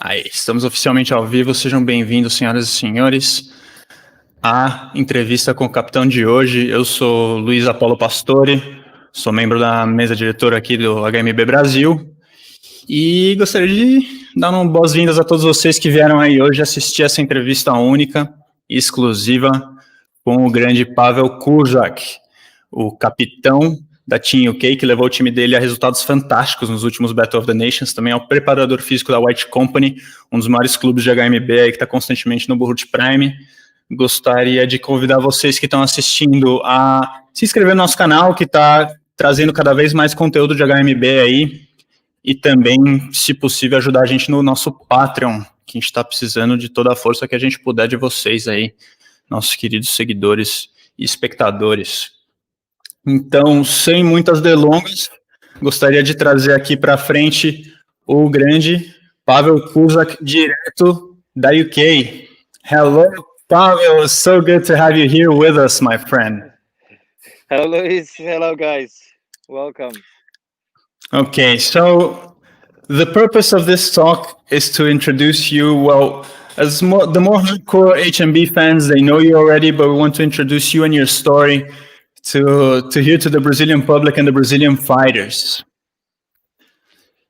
Aí, estamos oficialmente ao vivo, sejam bem-vindos, senhoras e senhores, à entrevista com o capitão de hoje. Eu sou Luiz Apolo Pastore, sou membro da mesa diretora aqui do HMB Brasil e gostaria de dar uma boas-vindas a todos vocês que vieram aí hoje assistir essa entrevista única e exclusiva com o grande Paweł Kurzak, o capitão da Team UK, que levou o time dele a resultados fantásticos nos últimos Battle of the Nations, também é o preparador físico da White Company, um dos maiores clubes de HMB aí, que está constantemente no Burrut Prime. Gostaria de convidar vocês que estão assistindo a se inscrever no nosso canal, que está trazendo cada vez mais conteúdo de HMB aí, e também, se possível, ajudar a gente no nosso Patreon, que a gente está precisando de toda a força que a gente puder de vocês aí, nossos queridos seguidores e espectadores. Então, sem muitas delongas, gostaria de trazer aqui para frente o grande Paweł Kurzak, direto da UK. Hello, Paweł. It's so good to have you here with us, my friend. Hello, Luis. Hello, guys. Welcome. Okay, so the purpose of this talk is to introduce you, well, the more hardcore HMB fans, they know you already, but we want to introduce you and your story to here to the Brazilian public and the Brazilian fighters.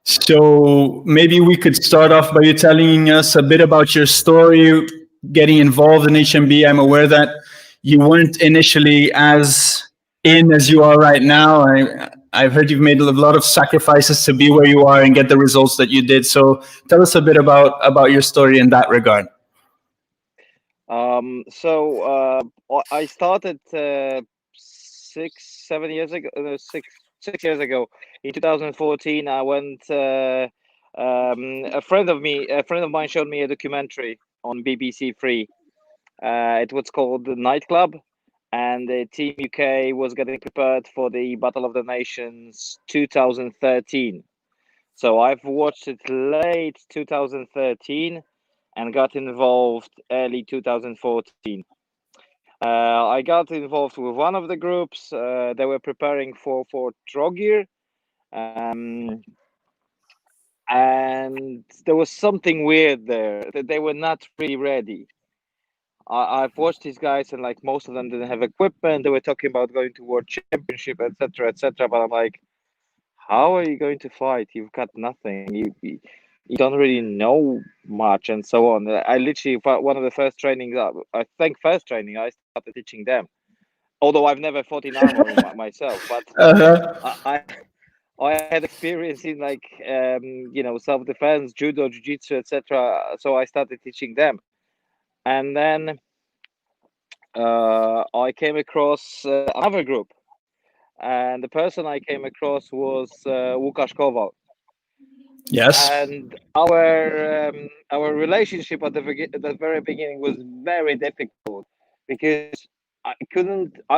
So maybe we could start off by you telling us a bit about your story, getting involved in HMB. I'm aware that you weren't initially as in as you are right now. I've heard you've made a lot of sacrifices to be where you are and get the results that you did. So tell us a bit about your story in that regard. I started 6 years ago. In 2014, I went. A friend of mine showed me a documentary on BBC Three. It was called The Nightclub, and the Team UK was getting prepared for the Battle of the Nations 2013. So I've watched it late 2013 and got involved early 2014. I got involved with one of the groups. They were preparing for Trogir, and there was something weird there. That they were not really ready. I've watched these guys, and like most of them didn't have equipment. They were talking about going to World Championship, etc., etc. But I'm like, how are you going to fight? You've got nothing. You don't really know much, and so on. I literally, one of the first trainings, I started teaching them. Although I've never fought in armor myself, but I had experience in like self-defense, judo, jiu-jitsu, etc. So I started teaching them, and then I came across another group, and the person I came across was Łukasz Kowal. Yes. And our relationship at the very beginning was very difficult because I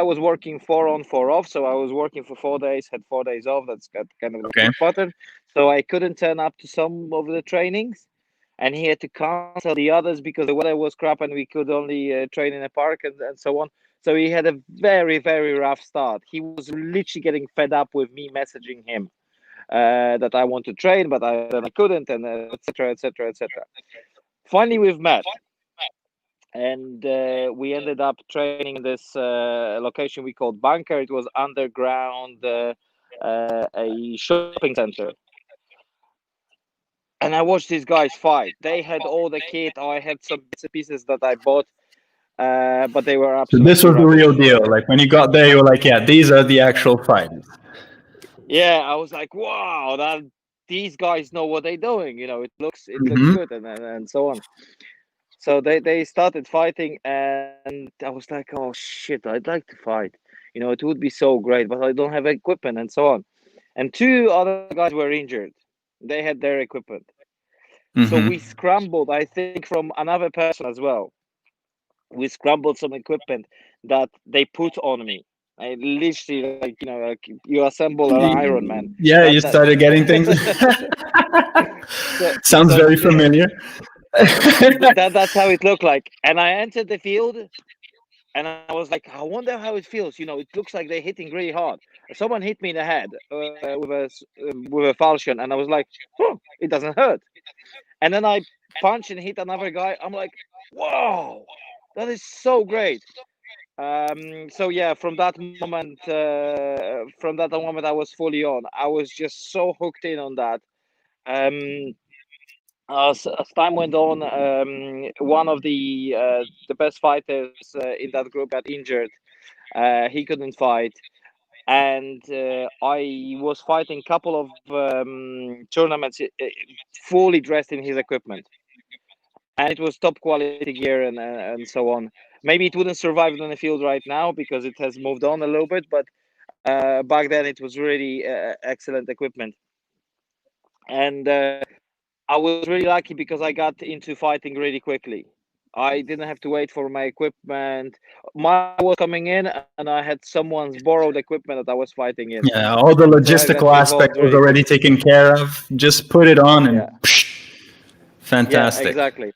was working 4 on 4 off, so I was working for 4 days, had 4 days off. That's kind of the pattern. So I couldn't turn up to some of the trainings, and he had to cancel the others because the weather was crap and we could only train in a park and so on. So he had a very, very rough start. He was literally getting fed up with me messaging him that I want to train, but I couldn't, and etc., etc., etc. Finally, we've met, and we ended up training in this location we called Bunker. It was underground, a shopping center. And I watched these guys fight. They had all the kit. I had some bits and pieces that I bought, but they were absolutely. So this was the real deal. Like when you got there, you were like, "Yeah, these are the actual fighters." Yeah, I was like, "Wow, these guys know what they're doing." It looks good, and so on. So they started fighting, and I was like, "Oh shit, I'd like to fight. It would be so great, but I don't have equipment and so on." And 2 other guys were injured. They had their equipment. So we scrambled, I think, from another person as well. We scrambled some equipment that they put on me. I literally, like you assemble an Iron Man. Yeah, you started getting things. Sounds very familiar. That's how it looked like. And I entered the field, and I was like, I wonder how it feels. It looks like they're hitting really hard. Someone hit me in the head with a falchion, and I was like, oh, it doesn't hurt. And then I punch and hit another guy. I'm like, whoa, that is so great. So yeah, from that moment, I was fully on. I was just so hooked in on that. As time went on, one of the best fighters in that group got injured. He couldn't fight, and I was fighting a couple of tournaments fully dressed in his equipment, and it was top quality gear and so on. Maybe it wouldn't survive on the field right now because it has moved on a little bit, but back then it was really excellent equipment. And I was really lucky because I got into fighting really quickly. I didn't have to wait for my equipment. Mine was coming in, and I had someone's borrowed equipment that I was fighting in. Yeah, all the logistical aspect was already taken care of. Just put it on and fantastic. Yeah, exactly.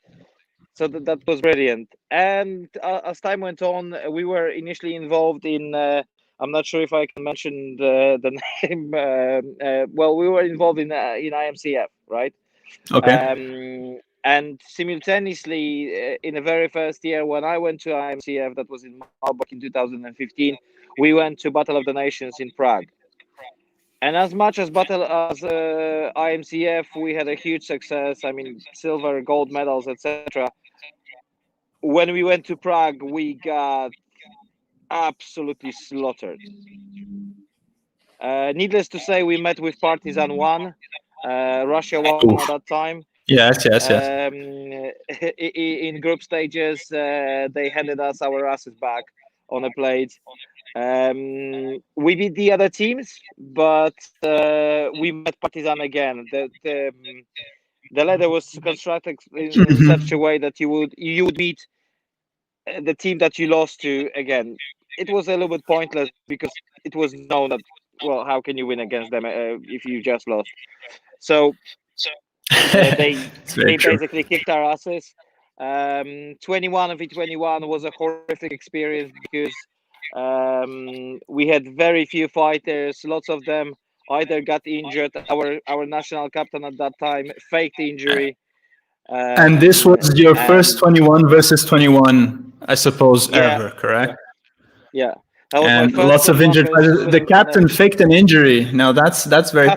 So that was brilliant. And as time went on, we were initially involved in. I'm not sure if I can mention the name. Well, we were involved in IMCF, right? Okay. And simultaneously, in the very first year when I went to IMCF, that was in Malbork in 2015, we went to Battle of the Nations in Prague. And as much as IMCF, we had a huge success. I mean, silver, gold medals, etc. When we went to Prague, we got absolutely slaughtered. Needless to say, we met with Partizan 1. Russia won at that time. Yes. In group stages, they handed us our asses back on a plate. We beat the other teams, but we met Partizan again. The ladder was constructed in such a way that you would meet the team that you lost to again. It was a little bit pointless because it was known that, well, how can you win against them if you just lost? So they basically kicked our asses. 21v21 was a horrific experience because we had very few fighters. Lots of them either got injured. Our national captain at that time faked injury. And this was your first 21 versus 21, I suppose, ever, correct? Yeah. And lots of injured players. The captain faked an injury. Now that's very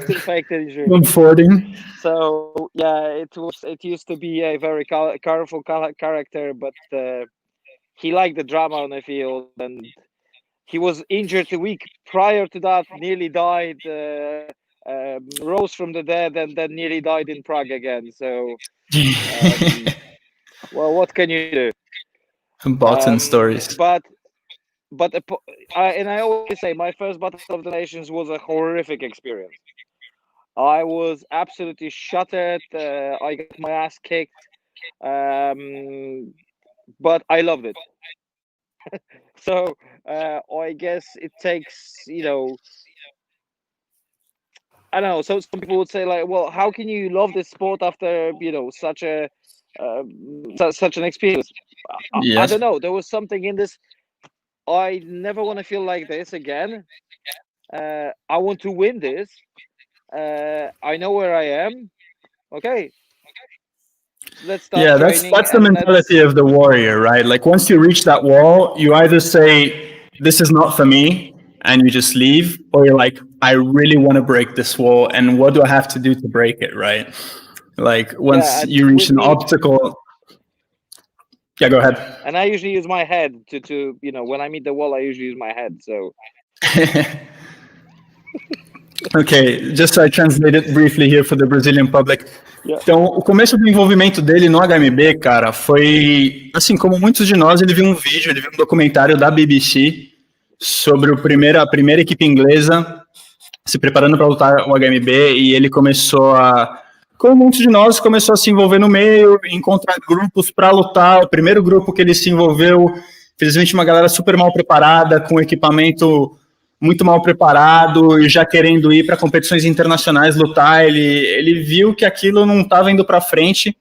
comforting. So yeah, it used to be a very colorful character, but he liked the drama on the field, and he was injured a week prior to that, nearly died, rose from the dead, and then nearly died in Prague again. So, well, what can you do? Button stories. And I always say my first Battle of the Nations was a horrific experience. I was absolutely shattered. I got my ass kicked, but I loved it. So I guess it takes, I don't know. So some people would say, like, well, how can you love this sport after such an experience? Yes. I don't know. There was something in this. I never want to feel like this again. I want to win this. I know where I am. Okay. Let's start training. That's the mentality of the warrior, right? Like once you reach that wall, you either say, this is not for me, and you just leave, or you're like, I really want to break this wall, and what do I have to do to break it, right? Like once you reach an obstacle. Yeah, go ahead. And I usually use my head to when I meet the wall, I usually use my head. So. Ok, just so I translate it briefly here for the Brazilian public. Então, o começo do envolvimento dele no HMB, cara, foi, assim como muitos de nós, ele viu um documentário da BBC sobre a primeira equipe inglesa se preparando para lutar o HMB, e ele começou como muitos de nós, começou a se envolver no meio, encontrar grupos para lutar. O primeiro grupo que ele se envolveu, infelizmente uma galera super mal preparada, com equipamento muito mal preparado e já querendo ir para competições internacionais lutar. Ele viu que aquilo não estava indo para frente,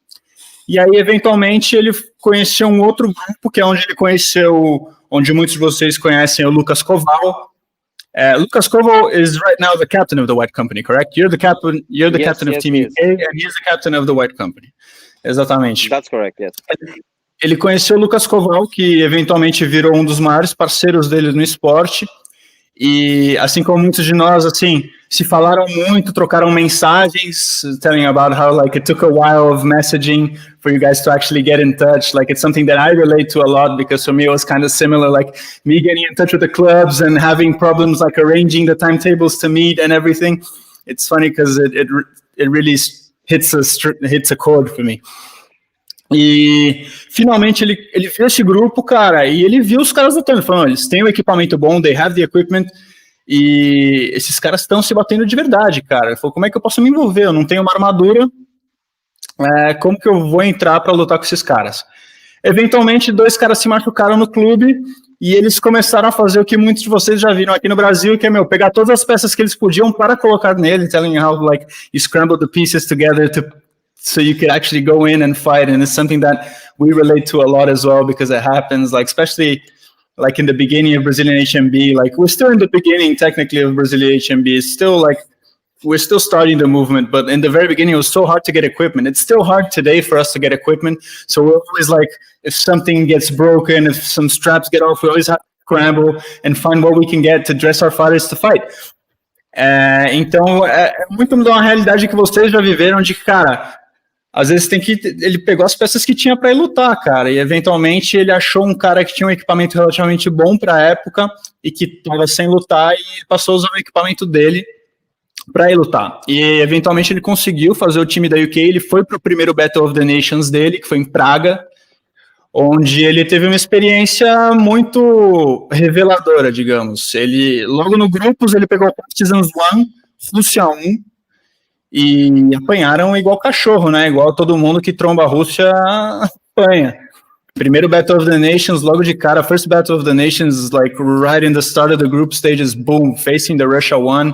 e aí eventualmente ele conheceu um outro grupo, que é onde ele conheceu, onde muitos de vocês conhecem, o Lucas Koval. Lucas Koval is right now the captain of the White Company, correct? You're the captain of Team UK, and he's the captain of the White Company. Exatamente. That's correct, yes. Ele conheceu o Lucas Koval, que eventualmente virou um dos maiores parceiros dele no esporte, e assim como muitos de nós, assim, se falaram muito, trocaram mensagens, telling about how, like, it took a while of messaging for you guys to actually get in touch. Like, it's something that I relate to a lot, because for me it was kind of similar, like, me getting in touch with the clubs and having problems, like, arranging the timetables to meet and everything. It's funny, because it really hits a chord for me. E finalmente ele viu esse grupo, cara, e ele viu os caras lutando, falando, eles têm o equipamento bom, they have the equipment, e esses caras estão se batendo de verdade, cara. Ele falou, como é que eu posso me envolver? Eu não tenho uma armadura, como que eu vou entrar para lutar com esses caras? Eventualmente, 2 caras se machucaram no clube, e eles começaram a fazer o que muitos de vocês já viram aqui no Brasil, que é, pegar todas as peças que eles podiam para colocar nele, telling how, like, you scramble the pieces together so you could actually go in and fight. And it's something that we relate to a lot as well, because it happens, like, especially like in the beginning of Brazilian HMB, like, we're still in the beginning technically of Brazilian HMB. It's still like, we're still starting the movement, but in the very beginning, it was so hard to get equipment. It's still hard today for us to get equipment. So we're always like, if something gets broken, if some straps get off, we always have to scramble and find what we can get to dress our fighters to fight. Então, é muito uma realidade que vocês já viveram de, cara, às vezes ele pegou as peças que tinha para ir lutar, cara, e eventualmente ele achou um cara que tinha um equipamento relativamente bom para a época e que estava sem lutar, e passou a usar o equipamento dele para ir lutar. E eventualmente ele conseguiu fazer o time da UK, ele foi para o primeiro Battle of the Nations dele, que foi em Praga, onde ele teve uma experiência muito reveladora, digamos. Ele, logo no grupos, ele pegou o Partisans One, Rússia 1, e apanharam igual cachorro, né? Igual todo mundo que tromba a Rússia apanha. Primeiro Battle of the Nations, logo de cara, first Battle of the Nations, like right in the start of the group stages, boom, facing the Russia 1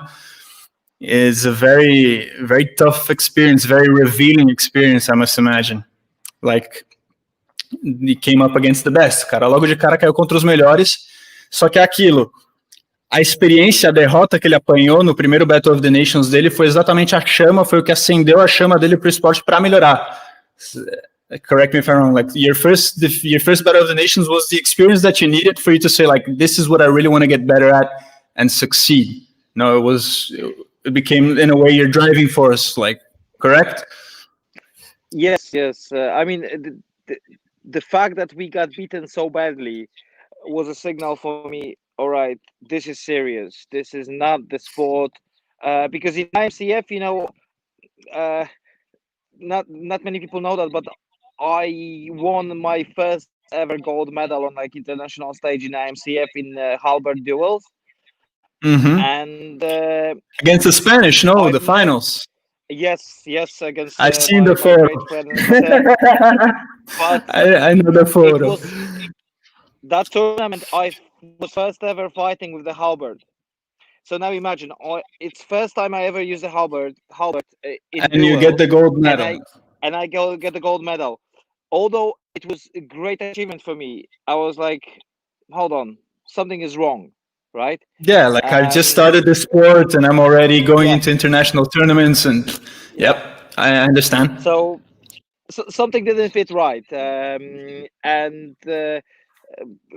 is a very, very tough experience, very revealing experience, I must imagine. Like, he came up against the best, cara. Logo de cara caiu contra os melhores, só que é aquilo. A experiência, a derrota que ele apanhou no primeiro Battle of the Nations dele foi exatamente a chama, foi o que acendeu a chama dele para o esporte para melhorar. Correct me if I'm wrong, like your first Battle of the Nations was the experience that you needed for you to say, like, this is what I really want to get better at and succeed. No, it became, in a way, your driving force, like, correct? Yes. I mean, the fact that we got beaten so badly was a signal for me. All right, this is serious. This is not the sport, because in IMCF, you know, not many people know that, but I won my first ever gold medal on, like, international stage in IMCF in halberd duels, and against the Spanish, the finals. Yes, against. I've seen the photo. I know the photo. That tournament, I was first ever fighting with the halberd. So now imagine, it's first time I ever used a halberd. And you get the gold medal. And I get the gold medal. Although it was a great achievement for me, I was like, hold on, something is wrong, right? Yeah, like, I just started the sport and I'm already going into international tournaments, and I understand. So something didn't fit right,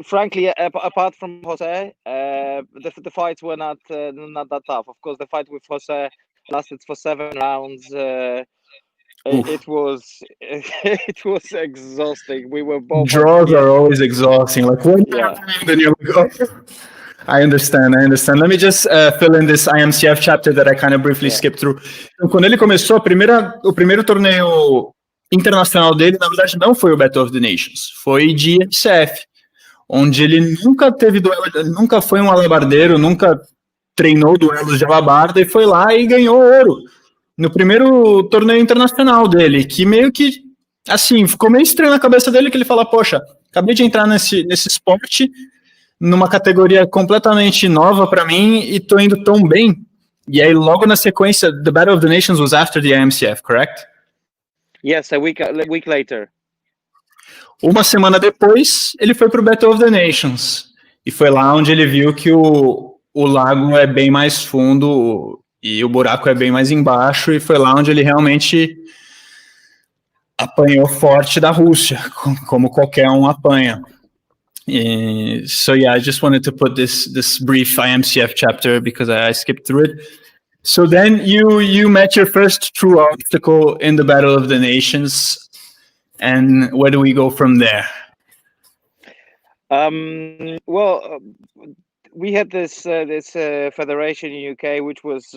frankly, apart from Jose, the fights were not that tough. Of course, the fight with Jose lasted for 7 rounds. It was exhausting. We were both. Draws are always exhausting. Like, when then you're like, oh. I understand. Let me just fill in this IMCF chapter that I kind of briefly skipped through. Então, quando ele começou, o primeiro torneio internacional dele, na verdade, não foi o Battle of the Nations, foi de IMCF, onde ele nunca teve duelo, nunca foi um alabardeiro, nunca treinou duelos de alabarda, e foi lá e ganhou ouro no primeiro torneio internacional dele, que meio que, assim, ficou meio estranho na cabeça dele, que ele fala, poxa, acabei de entrar nesse esporte, numa categoria completamente nova para mim, e tô indo tão bem. E aí, logo na sequência, the Battle of the Nations was after the IMCF, correct? Yes, a week later. Uma semana depois, ele foi pro Battle of the Nations, e foi lá onde ele viu que o lago é bem mais fundo e o buraco é bem mais embaixo, e foi lá onde ele realmente apanhou forte da Rússia, como qualquer apanha. So yeah, I just wanted to put this brief IMCF chapter because I skipped through it. So then you met your first true obstacle in the Battle of the Nations, and where do we go from there? Well, we had this federation in UK, which was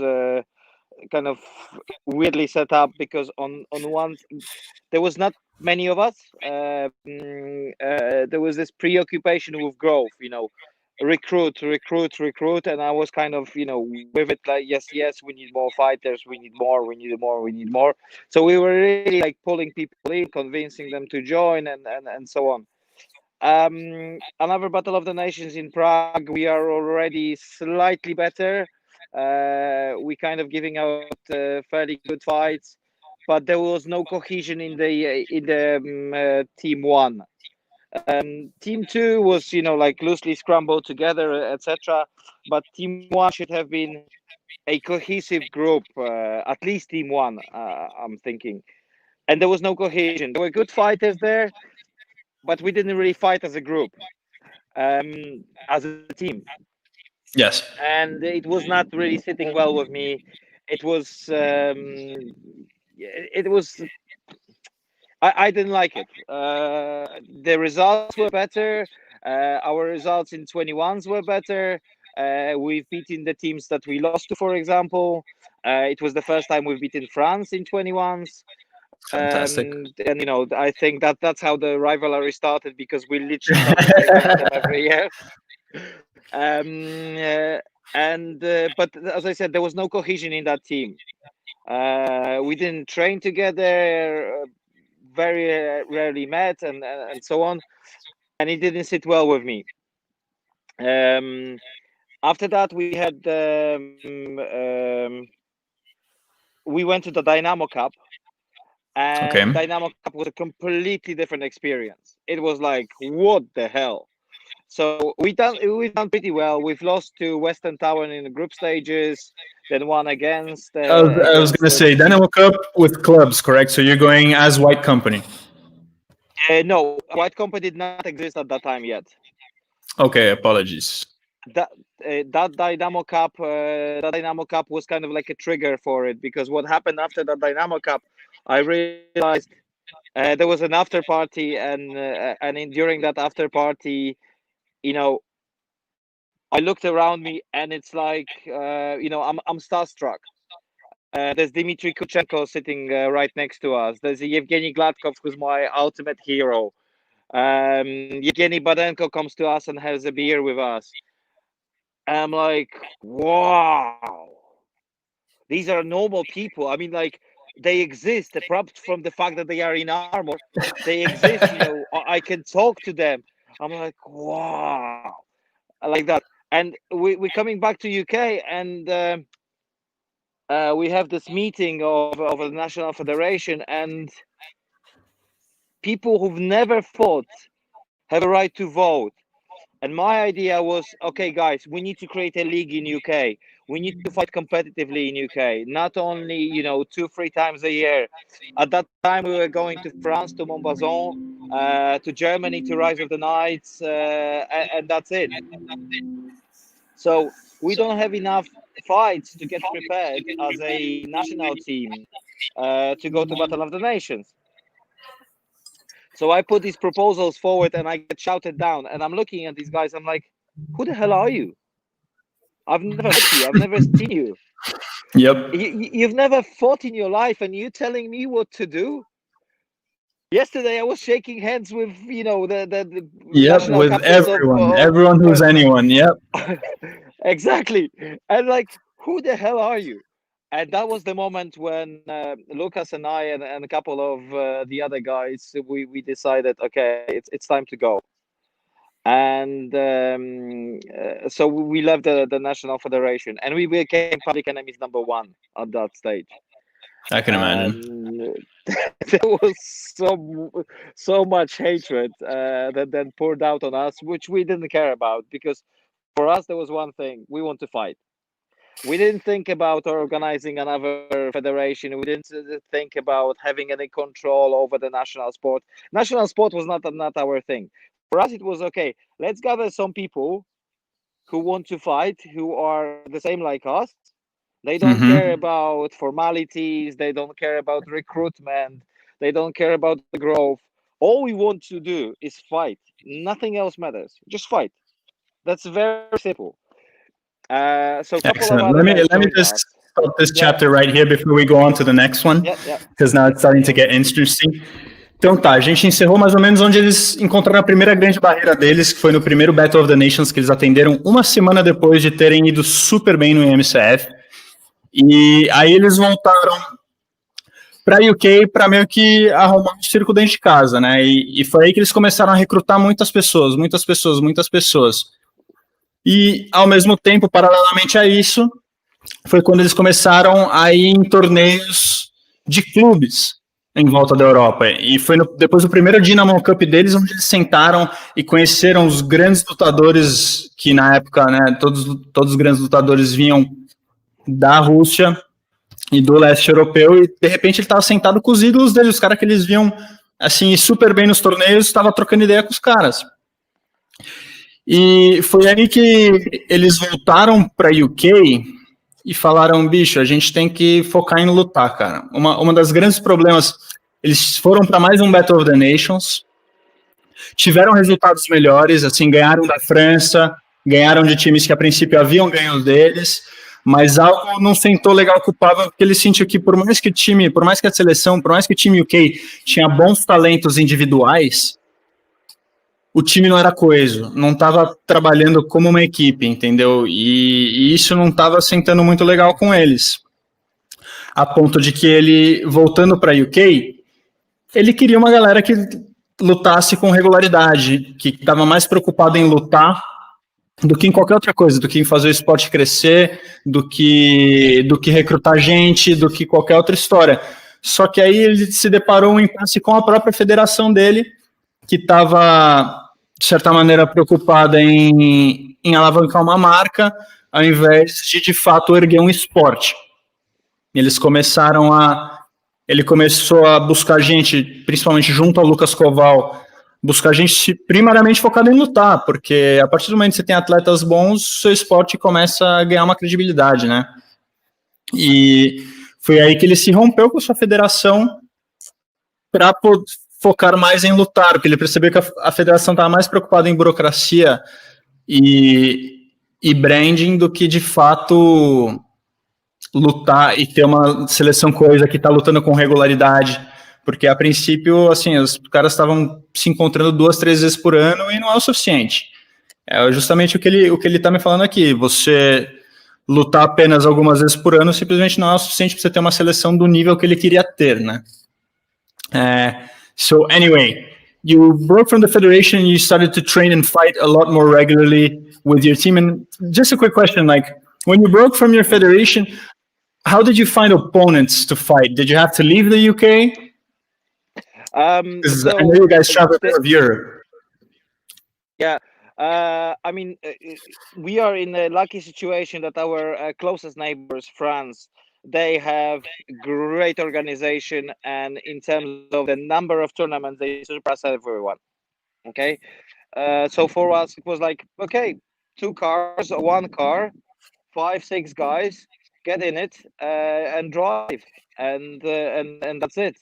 kind of weirdly set up because on one there was not many of us. There was this preoccupation with growth, recruit, and I was kind of with it, like yes, we need more fighters, we need more. So we were really like pulling people in, convincing them to join, and so on. Another Battle of the Nations in Prague, we are already slightly better. We kind of giving out fairly good fights, but there was no cohesion in the team one. Team two was like loosely scrambled together, etc. But team one should have been a cohesive group, at least team one. I'm thinking, and there was no cohesion. There were good fighters there, but we didn't really fight as a group, as a team. Yes. And it was not really sitting well with me. It was I didn't like it. The results were better. Our results in 21s were better. We've beaten the teams that we lost to, for example. It was the first time we've beaten France in 21s. Fantastic. And I think that's how the rivalry started, because we literally started against them every year. But as I said, there was no cohesion in that team. We didn't train together, very rarely met, and so on, and it didn't sit well with me. After that, we had we went to the Dynamo Cup, and Okay. Dynamo Cup was a completely different experience. It was like, what the hell? So we done pretty well. We've lost to Western Town in the group stages, then won against. I was going to say Dynamo Cup with clubs, correct? So you're going as White Company. No, White Company did not exist at that time yet. Okay, apologies. That Dynamo Cup was kind of like a trigger for it, because what happened after that Dynamo Cup, I realized there was an after party, and during that after party, I looked around me, and it's like I'm starstruck. There's Dmitry Kuchenko sitting right next to us. There's Yevgeny Gladkov, who's my ultimate hero. Yevgeny Badenko comes to us and has a beer with us. I'm like, wow, these are normal people. I mean, like, they exist, apart from the fact that they are in armor. They exist, I can talk to them. I'm like, wow, I like that. And we're coming back to UK, and we have this meeting of the National Federation, and people who've never fought have a right to vote. And my idea was, okay, guys, we need to create a league in UK. We need to fight competitively in UK, not only 2-3 times a year. At that time, we were going to France, to Montbazon, to Germany, to Rise of the Knights, and that's it. So we don't have enough fights to get prepared as a national team to go to Battle of the Nations. So I put these proposals forward, and I get shouted down. And I'm looking at these guys. I'm like, who the hell are you? I've never met you. I've never seen you. Yep. You've never fought in your life, and you're telling me what to do? Yesterday, I was shaking hands with, the Yep, with everyone who's anyone. Yep. Exactly. And like, who the hell are you? And that was the moment when Lucas and I and a couple of the other guys, we decided, okay, it's time to go. And so we left the National Federation, and we became public enemies #1 at that stage. I can imagine. There was so much hatred that then poured out on us, which we didn't care about, because for us there was one thing: we want to fight. We didn't think about organizing another federation. We didn't think about having any control over the national sport. National sport was not our thing. For us, it was okay. Let's gather some people who want to fight, who are the same like us. They don't care about formalities. They don't care about recruitment. They don't care about the growth. All we want to do is fight. Nothing else matters. Just fight. That's very simple. So a couple of Excellent. other guys Let me joined just us. stop this Yeah. chapter right here before we go on to the next one, Yeah. because now it's starting to get interesting. Então tá, a gente encerrou mais ou menos onde eles encontraram a primeira grande barreira deles, que foi no primeiro Battle of the Nations, que eles atenderam uma semana depois de terem ido super bem no IMCF. E aí eles voltaram para UK para meio que arrumar um circo dentro de casa, né? E foi aí que eles começaram a recrutar muitas pessoas. E, ao mesmo tempo, paralelamente a isso, foi quando eles começaram a ir em torneios de clubes em volta da Europa. E foi depois do primeiro Dynamo Cup deles, onde eles sentaram e conheceram os grandes lutadores, que na época, né, todos os grandes lutadores vinham da Rússia e do leste europeu, e de repente ele estava sentado com os ídolos deles, os caras que eles viam assim, super bem nos torneios, estava trocando ideia com os caras. E foi aí que eles voltaram para UK e falaram, bicho, a gente tem que focar em lutar, cara. Uma das grandes problemas, eles foram para mais um Battle of the Nations, tiveram resultados melhores, assim, ganharam da França, ganharam de times que a princípio haviam ganho deles, mas algo não sentou legal com o Paweł, porque ele sentiu que por mais que a seleção, por mais que o time UK tinha bons talentos individuais, o time não era coeso, não estava trabalhando como uma equipe, entendeu? E isso não estava sentando muito legal com eles. A ponto de que ele, voltando para UK, ele queria uma galera que lutasse com regularidade, que estava mais preocupada em lutar do que em qualquer outra coisa, do que em fazer o esporte crescer, do que recrutar gente, do que qualquer outra história. Só que aí ele se deparou um impasse com a própria federação dele, que estava, de certa maneira, preocupada em alavancar uma marca, ao invés de fato, erguer um esporte. Ele começou a buscar gente, principalmente junto ao Lucas Koval, buscar gente primariamente focada em lutar, porque a partir do momento que você tem atletas bons, seu esporte começa a ganhar uma credibilidade, né? E foi aí que ele se rompeu com a sua federação para focar mais em lutar, porque ele percebeu que a federação estava mais preocupada em burocracia e branding do que, de fato, lutar e ter uma seleção coesa que está lutando com regularidade, porque a princípio, assim, os caras estavam se encontrando 2, 3 vezes por ano e não é o suficiente. É justamente o que ele está me falando aqui. Você lutar apenas algumas vezes por ano simplesmente não é o suficiente para você ter uma seleção do nível que ele queria ter, né? So anyway, you broke from the federation and you started to train and fight a lot more regularly with your team. And just a quick question, like, when you broke from your federation, how did you find opponents to fight? Did you have to leave the UK? Because I know you guys traveled out of Europe. Yeah, I mean, we are in a lucky situation that our closest neighbors, France, they have great organization, and in terms of the number of tournaments, they surpass everyone. Okay, so for us, it was like, okay, 2 cars, 1 car, 5, 6 guys, get in it and drive, and that's it.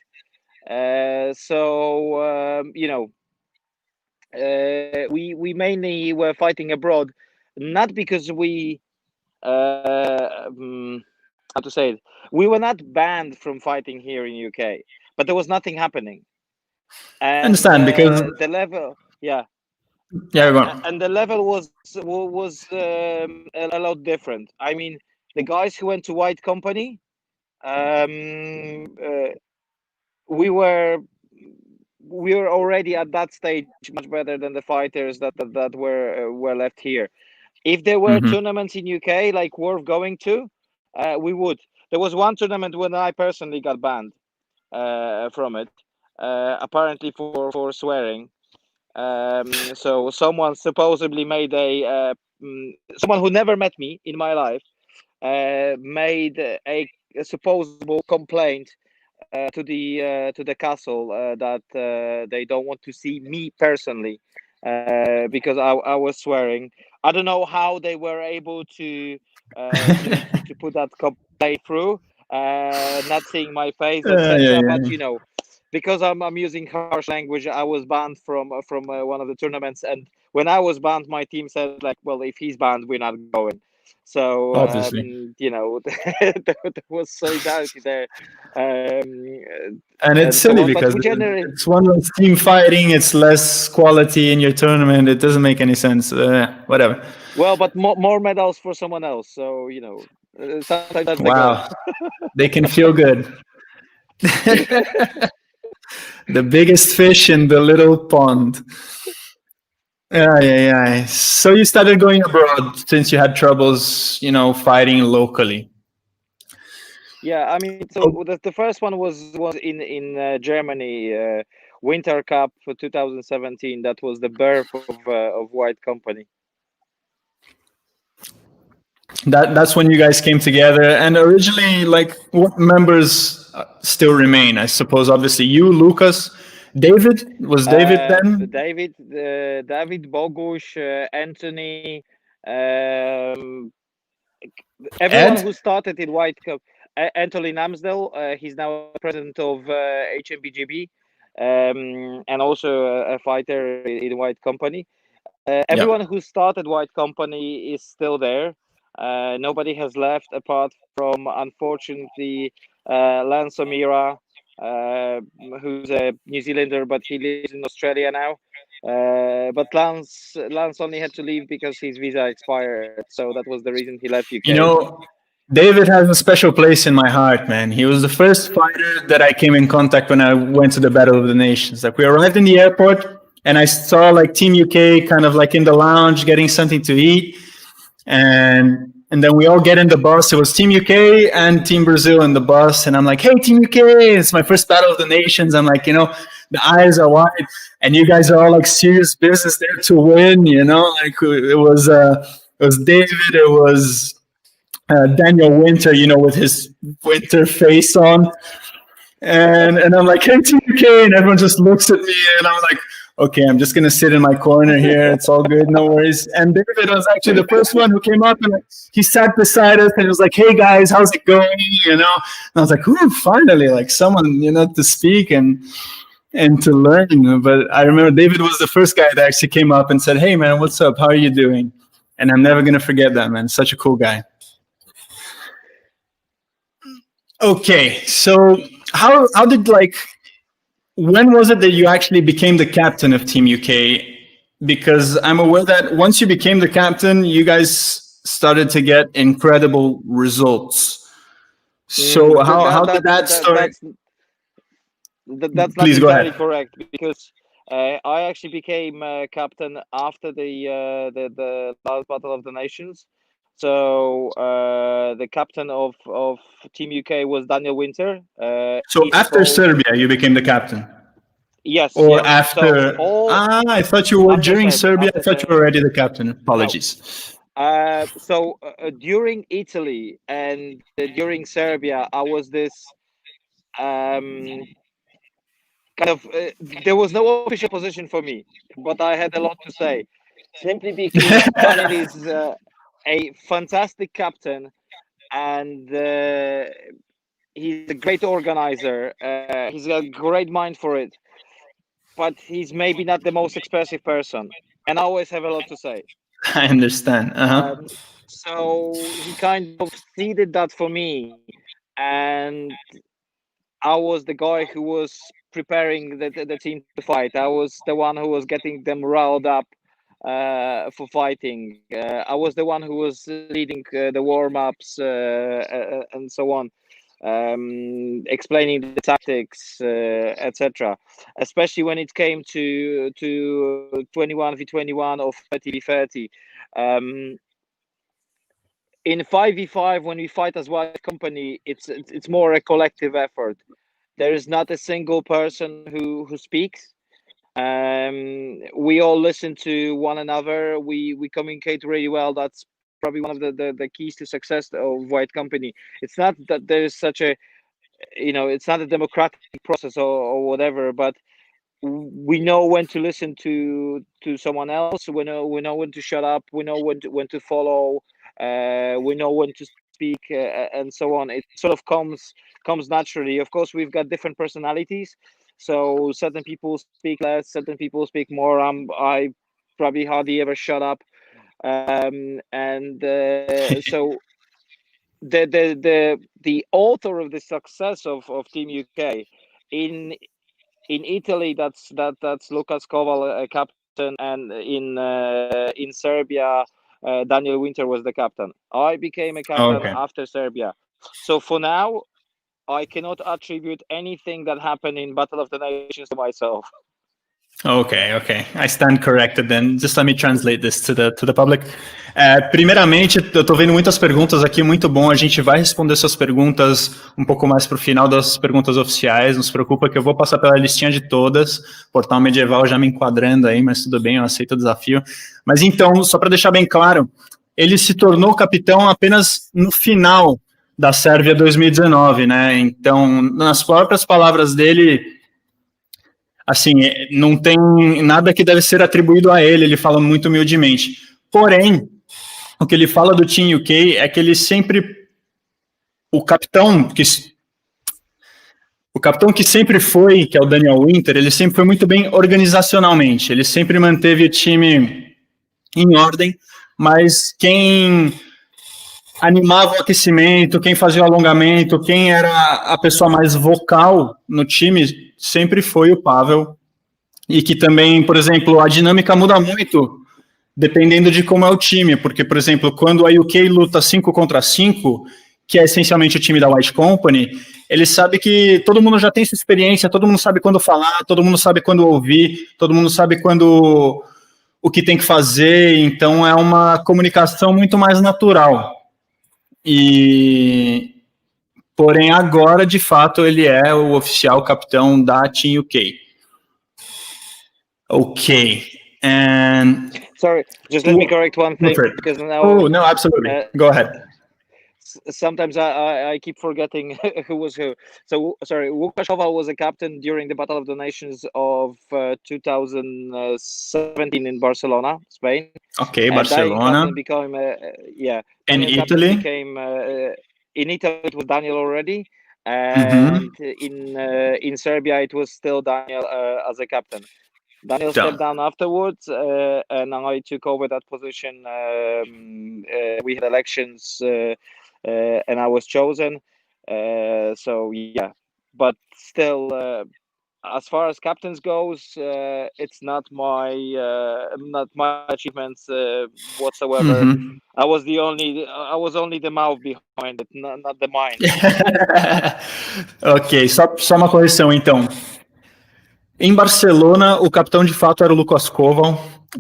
You know, we mainly were fighting abroad, not because we how to say it, we were not banned from fighting here in UK, but there was nothing happening. And I understand, because the level, yeah, go on. And the level was a lot different. I mean, the guys who went to White Company, we were already at that stage much better than the fighters that were left here. If there were tournaments in UK like worth going to, we would. There was one tournament when I personally got banned from it, apparently for swearing. So someone supposedly made someone who never met me in my life made a supposable complaint to the castle that they don't want to see me personally because I was swearing. I don't know how they were able to put that complaint through, not seeing my face, etc. Yeah, But yeah. because I'm using harsh language, I was banned from one of the tournaments. And when I was banned, my team said like, "Well, if he's banned, we're not going." So Obviously. there was solidarity there. And it's And so silly on. But because we generally, it's one less team fighting, it's less quality in your tournament. It doesn't make any sense. Whatever. well, but more medals for someone else. So sometimes that's the goal. Wow. They can feel good. The biggest fish in the little pond. Yeah, yeah, yeah. So you started going abroad since you had troubles, fighting locally. Yeah, I mean, so the first one was in Germany, Winter Cup for 2017. That was the birth of White Company. That's when you guys came together. And originally, like, what members still remain? I suppose, obviously, you, Lucas, David. Was David then? David, Bogusz, Anthony, everyone Ed? who started in White Cup. Anthony Namsdale, he's now president of HMBGB, and also a fighter in White Company. Yeah. Everyone who started White Company is still there. Nobody has left apart from, unfortunately, Lance O'Meara, who's a New Zealander, but he lives in Australia now. But Lance only had to leave because his visa expired, so that was the reason he left UK. David has a special place in my heart, man. He was the first fighter that I came in contact when I went to the Battle of the Nations. Like, we arrived in the airport and I saw like Team UK kind of like in the lounge getting something to eat. And then we all get in the bus. It was Team UK and Team Brazil in the bus. And I'm like, hey, Team UK, it's my first Battle of the Nations. I'm like, the eyes are wide and you guys are all like serious business there to win, like it was David, it was Daniel Winter, with his winter face on. And I'm like, hey, Team UK. And everyone just looks at me. And I'm like, okay, I'm just going to sit in my corner here. It's all good. No worries. And David was actually the first one who came up and he sat beside us and he was like, hey, guys, how's it going? And I was like, ooh, finally, like someone, to speak and to learn. But I remember David was the first guy that actually came up and said, hey, man, what's up? How are you doing? And I'm never going to forget that, man. Such a cool guy. Okay, so how did when was it that you actually became the captain of Team UK? Because I'm aware that once you became the captain, you guys started to get incredible results. So how did that start? That's not entirely correct, because I actually became captain after the last Battle of the Nations. So the captain of Team UK was Daniel Winter. So after Serbia, you became the captain? Yes. Or yes. after? So I thought you were during Serbia. I thought you were already the captain. Apologies. No. So during Italy and during Serbia, I was this kind of there was no official position for me, but I had a lot to say, simply because Daniel is a fantastic captain, and he's a great organizer. He's got a great mind for it, but he's maybe not the most expressive person, and I always have a lot to say. I understand. So he kind of seeded that for me, and I was the guy who was preparing the team to fight. I was the one who was getting them riled up for fighting. I was the one who was leading the warm-ups and so on, explaining the tactics, etc. Especially when it came to 21v21 or 30v30. In 5v5, when we fight as White Company, it's more a collective effort. There is not a single person who speaks. We all listen to one another. We communicate really well. That's probably one of the keys to success of White Company. It's not that there is such a, it's not a democratic process or whatever, but we know when to listen to someone else. We know when to shut up. We know when to follow. We know when to speak, and so on. It sort of comes naturally. Of course, we've got different personalities, so certain people speak less, certain people speak more. I probably hardly ever shut up, and so the author of the success of Team UK in Italy, that's Lukas Kowal, a captain, and in Serbia, Daniel Winter was the captain. I became a captain after Serbia. So for now, I cannot attribute anything that happened in Battle of the Nations to myself. Okay. I stand corrected then. Just let me translate this to the public. Primeiramente, eu estou vendo muitas perguntas aqui, muito bom. A gente vai responder suas perguntas um pouco mais para o final das perguntas oficiais. Não se preocupa que eu vou passar pela listinha de todas. Portal Medieval já me enquadrando aí, mas tudo bem, eu aceito o desafio. Mas então, só para deixar bem claro, ele se tornou capitão apenas no final da Sérvia 2019, né? Então, nas próprias palavras dele, assim, não tem nada que deve ser atribuído a ele fala muito humildemente. Porém, o que ele fala do Team UK é que ele sempre... O capitão que sempre foi, que é o Daniel Winter, ele sempre foi muito bem organizacionalmente. Ele sempre manteve o time em ordem, mas quem animava o aquecimento, quem fazia o alongamento, quem era a pessoa mais vocal no time, sempre foi o Paweł, e que também, por exemplo, a dinâmica muda muito dependendo de como é o time, porque, por exemplo, quando a UK luta 5 contra 5, que é essencialmente o time da White Company, ele sabe que todo mundo já tem essa experiência, todo mundo sabe quando falar, todo mundo sabe quando ouvir, todo mundo sabe quando o que tem que fazer, então é uma comunicação muito mais natural. Porém, agora, de fato, ele é o oficial capitão da Team UK. Okay, and... Sorry, just let me correct one thing. Because now, no, absolutely. Go ahead. Sometimes I keep forgetting who was who. So, sorry, Lukas Kowal was a captain during the Battle of the Nations of 2017 in Barcelona, Spain. Okay, Barcelona. Became, In Italy? In Italy, it was Daniel already. And in Serbia, it was still Daniel as a captain. Daniel stepped down afterwards, and I took over that position. We had elections, and I was chosen. So yeah, but still, as far as captains goes, it's not my achievements whatsoever. I was only the mouth behind it, not the mind. Ok, só uma correção então. Em Barcelona, o capitão de fato era o Lukas Kowal,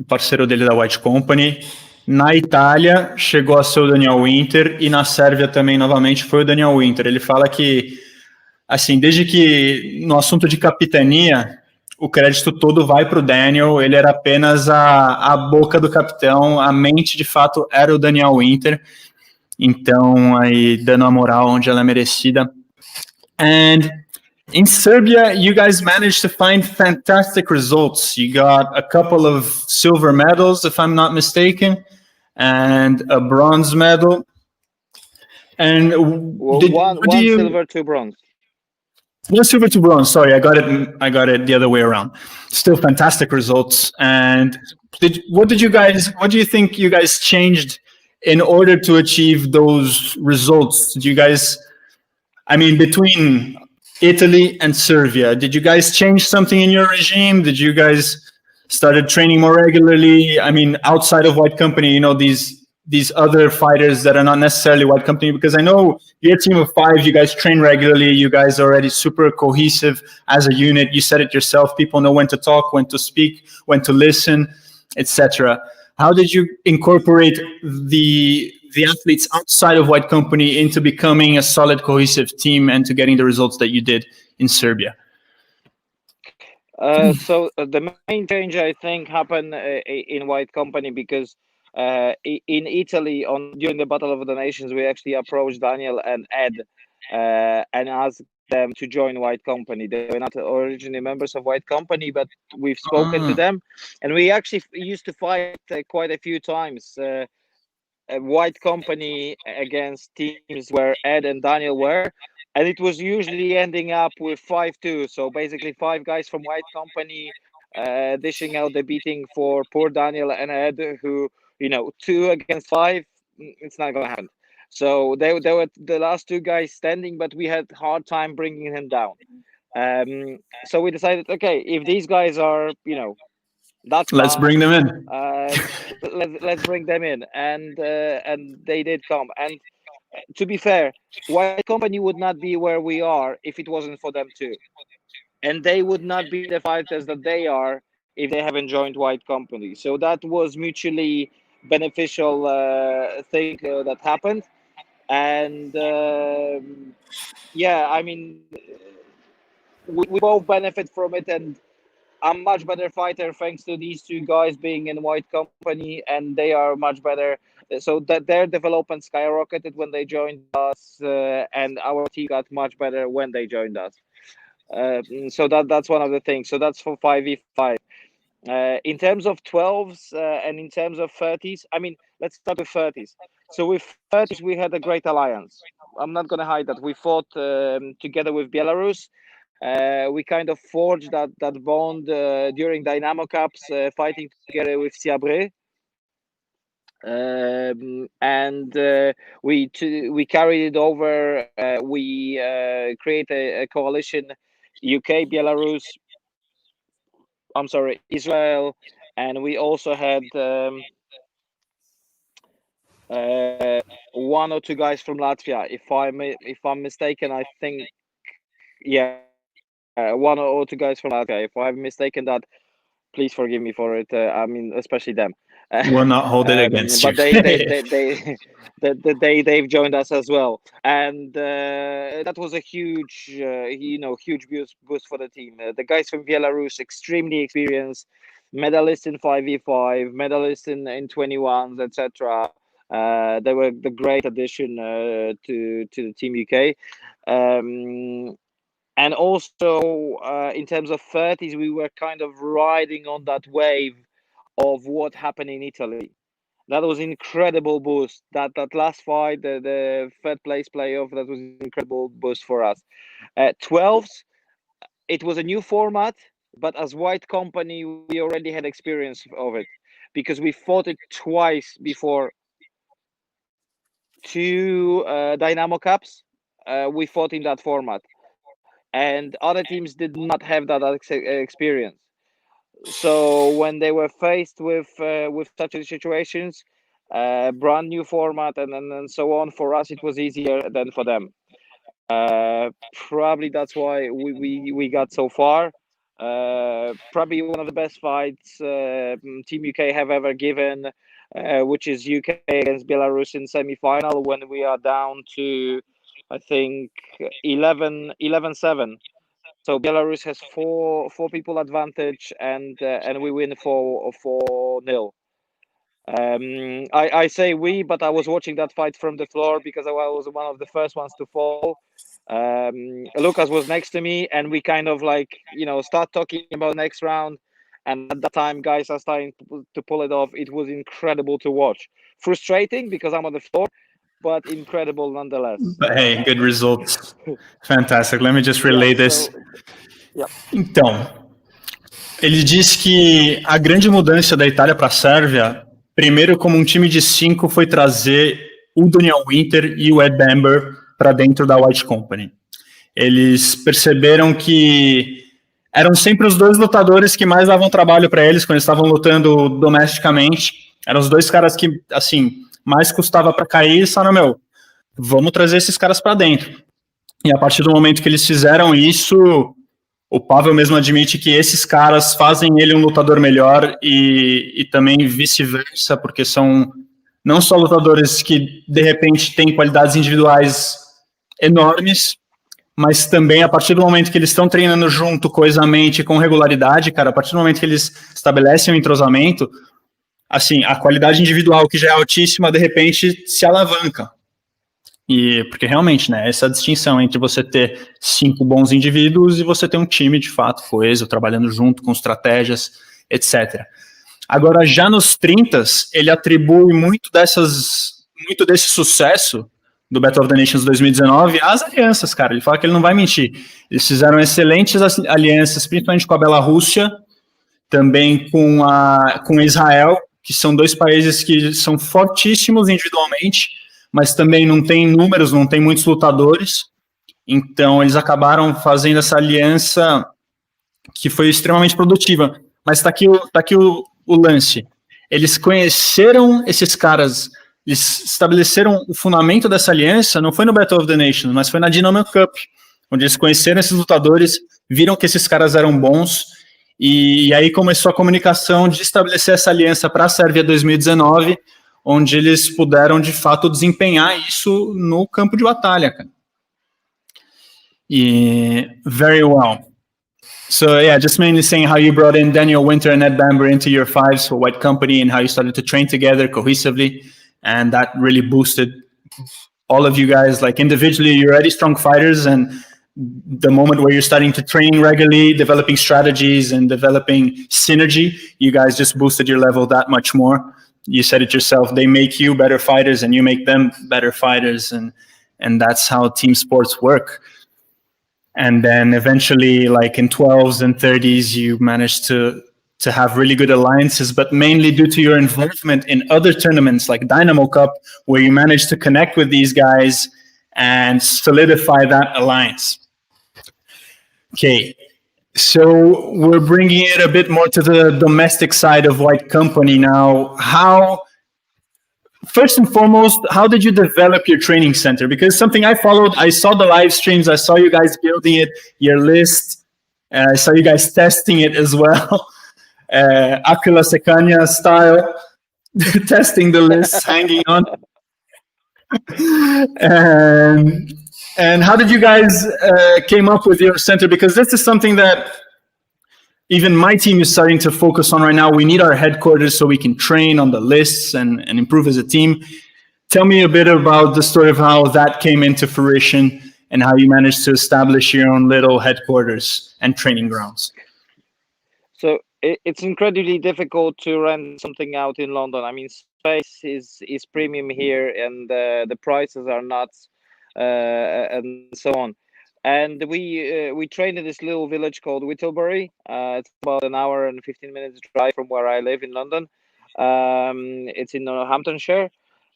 parceiro dele da White Company. Na Itália, chegou a ser o Daniel Winter, e na Sérvia também, novamente, foi o Daniel Winter. Ele fala que, assim, desde que no assunto de capitania, o crédito todo vai para o Daniel, ele era apenas a boca do capitão, a mente, de fato, era o Daniel Winter. Então, aí, dando a moral onde ela é merecida. And... in Serbia, you guys managed to find fantastic results. You got a couple of silver medals, if I'm not mistaken, and a bronze medal. And one silver, 2 bronze. 1 silver, 2 bronze. Sorry, I got it the other way around. Still fantastic results. And what do you think you guys changed in order to achieve those results? Did you guys, I mean, between Italy and Serbia, did you guys change something in your regime? Did you guys started training more regularly? I mean, outside of White Company, you know, these other fighters that are not necessarily White Company, because I know you're a team of 5, you guys train regularly, you guys are already super cohesive as a unit. You said it yourself, people know when to talk, when to speak, when to listen, etc. How did you incorporate the athletes outside of White Company into becoming a solid, cohesive team and to getting the results that you did in Serbia? So the main change, I think, happened in White Company because In Italy, during the Battle of the Nations, we actually approached Daniel and Ed and asked them to join White Company. They were not originally members of White Company, but we've spoken to them, and we actually used to fight quite a few times. White Company against teams where Ed and Daniel were, and it was usually ending up with 5-2. So basically, 5 guys from White Company dishing out the beating for poor Daniel and Ed, who, 2 against 5, it's not gonna happen. So they were the last 2 guys standing, but we had hard time bringing him down. So we decided, okay, if these guys are, that's let's fine. Bring them in. Let's bring them in, and they did come. And to be fair, White Company would not be where we are if it wasn't for them too, and they would not be the fighters that they are if they haven't joined White Company. So that was mutually beneficial thing that happened, and yeah, I mean, we both benefit from it, and I'm much better fighter thanks to these 2 guys being in White Company, and they are much better. So that their development skyrocketed when they joined us, and our team got much better when they joined us. So that's one of the things. So that's for 5v5. In terms of 12s and in terms of 30s, I mean, let's start with 30s. So with 30s, we had a great alliance. I'm not going to hide that. We fought together with Belarus. We kind of forged that bond during Dynamo Cups, fighting together with Siabre. And we carried it over. We created a coalition, UK, Belarus, Israel, and we also had 1 or 2 guys from Latvia. If I'm mistaken, I think, yeah, 1 or 2 guys from Latvia. If I've mistaken that, please forgive me for it. I mean, especially them. We'll not hold it against but you. they've joined us as well, and that was a huge, huge boost for the team. The guys from Belarus, extremely experienced, medalists in 5v5, medalists in 21s, etc. They were the great addition to the Team UK. And also, in terms of 30s, we were kind of riding on that wave of what happened in Italy. That was incredible boost. That last fight, the 3rd place playoff, that was an incredible boost for us. 12s, it was a new format, but as White Company, we already had experience of it because we fought it twice before. 2 Dynamo Cups, we fought in that format. And other teams did not have that experience. So when they were faced with such situations, brand new format and so on, for us it was easier than for them. Probably that's why we got so far. Probably one of the best fights Team UK have ever given, which is UK against Belarus in semi-final when we are down to, I think, 11-7. So Belarus has four people advantage, and we win 4-0. I say we, but I was watching that fight from the floor because I was one of the first ones to fall. Lucas was next to me, and we kind of start talking about next round. And at that time, guys are starting to pull it off. It was incredible to watch. Frustrating because I'm on the floor, but incredible nonetheless. But hey, good results. Fantastic. Let me just relay this. Então, ele diz que a grande mudança da Itália para a Sérvia, primeiro como um time de 5, foi trazer o Daniel Winter e o Ed Bamber para dentro da White Company. Eles perceberam que eram sempre os 2 lutadores que mais davam trabalho para eles quando eles estavam lutando domesticamente. Eram os 2 caras que, assim, mais custava para cair e falaram, vamos trazer esses caras para dentro. E a partir do momento que eles fizeram isso, o Paweł mesmo admite que esses caras fazem ele um lutador melhor e também vice-versa, porque são não só lutadores que, de repente, têm qualidades individuais enormes, mas também a partir do momento que eles estão treinando junto, coesamente, com regularidade, cara, a partir do momento que eles estabelecem um entrosamento, assim, a qualidade individual que já é altíssima, de repente, se alavanca. Porque realmente, né, essa distinção entre você ter 5 bons indivíduos e você ter um time, de fato, coeso, trabalhando junto com estratégias, etc. Agora, já nos 30, ele atribui muito desse sucesso do Battle of the Nations 2019 às alianças, cara. Ele fala que ele não vai mentir. Eles fizeram excelentes alianças, principalmente com a Bielorrússia, também com Israel, que são 2 países que são fortíssimos individualmente, mas também não tem números, não tem muitos lutadores. Então, eles acabaram fazendo essa aliança que foi extremamente produtiva. Mas tá aqui o lance. Eles conheceram esses caras, eles estabeleceram o fundamento dessa aliança, não foi no Battle of the Nations, mas foi na Dynamo Cup, onde eles conheceram esses lutadores, viram que esses caras eram bons, e aí começou a comunicação de estabelecer essa aliança para a Sérvia 2019, onde eles puderam, de fato, desempenhar isso no campo de batalha, cara. Very well. So, yeah, just mainly saying how you brought in Daniel Winter and Ed Bamber into your fives for White Company and how you started to train together cohesively, and that really boosted all of you guys. Like, individually, you're already strong fighters, and the moment where you're starting to train regularly, developing strategies and developing synergy, you guys just boosted your level that much more. You said it yourself, they make you better fighters and you make them better fighters, and that's how team sports work. And then eventually, like in 12s and 30s, you managed to have really good alliances, but mainly due to your involvement in other tournaments like Dynamo Cup, where you managed to connect with these guys and solidify that alliance. Okay, so we're bringing it a bit more to the domestic side of White Company now. First and foremost, how did you develop your training center? Because something I followed, I saw the live streams, I saw you guys building it, your list, I saw you guys testing it as well. Aquila Secania style, testing the lists, hanging on. And how did you guys came up with your center? Because this is something that even my team is starting to focus on right now. We need our headquarters so we can train on the lists and improve as a team. Tell me a bit about the story of how that came into fruition and how you managed to establish your own little headquarters and training grounds. So it's incredibly difficult to rent something out in London. I mean, space is premium here, and the prices are nuts, and so on. And we train in this little village called Whittlebury. It's about an hour and 15 minutes drive from where I live in London. It's in Northamptonshire.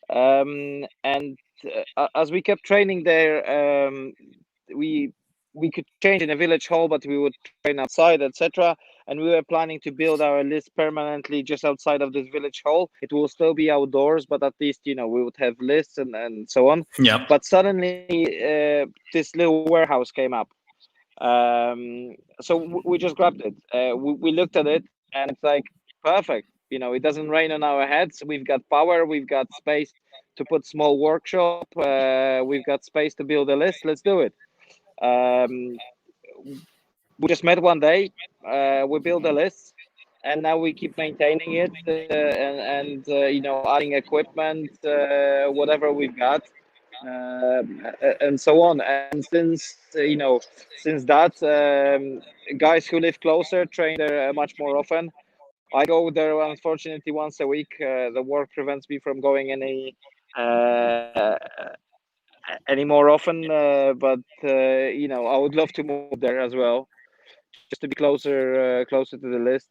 And as we kept training there, we could change in a village hall, but we would train outside, etc. And we were planning to build our list permanently just outside of this village hall. It will still be outdoors, but at least, we would have lists and so on. Yeah. But suddenly this little warehouse came up. So we just grabbed it. We looked at it and it's like, perfect. It doesn't rain on our heads. We've got power. We've got space to put small workshop. We've got space to build a list. Let's do it. We just met one day, we built a list, and now we keep maintaining it and adding equipment, whatever we've got, and so on. And since that, guys who live closer train there much more often. I go there unfortunately once a week. The work prevents me from going any more often, but I would love to move there as well, just to be closer to the list.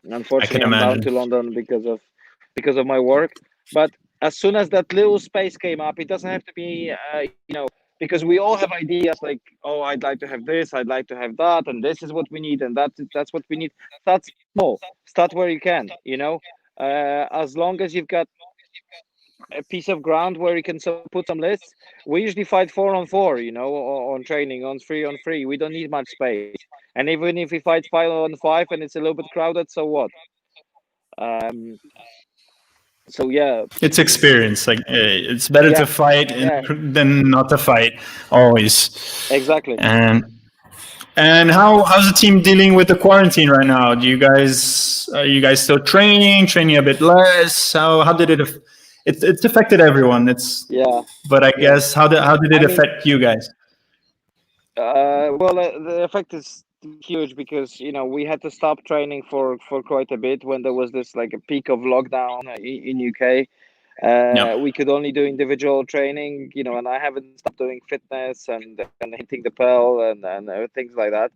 Unfortunately, I'm down to London because of my work. But as soon as that little space came up, it doesn't have to be because we all have ideas like, oh, I'd like to have this, I'd like to have that, and this is what we need, and that's what we need. Start small, start where you can. As long as you've got a piece of ground where you can put some lists. We usually fight 4-on-4, on training, on 3-on-3. We don't need much space. And even if we fight 5-on-5 and it's a little bit crowded, so what? So yeah, it's experience. Like it's better to fight than not to fight, always. Exactly. And how's the team dealing with the quarantine right now? Do you guys Are you guys still training a bit less? How did it? It's affected everyone. But I guess how did it affect you guys? Well, the effect is huge because we had to stop training for quite a bit when there was this like a peak of lockdown in UK. We could only do individual training, and I haven't stopped doing fitness and hitting the pelo and things like that.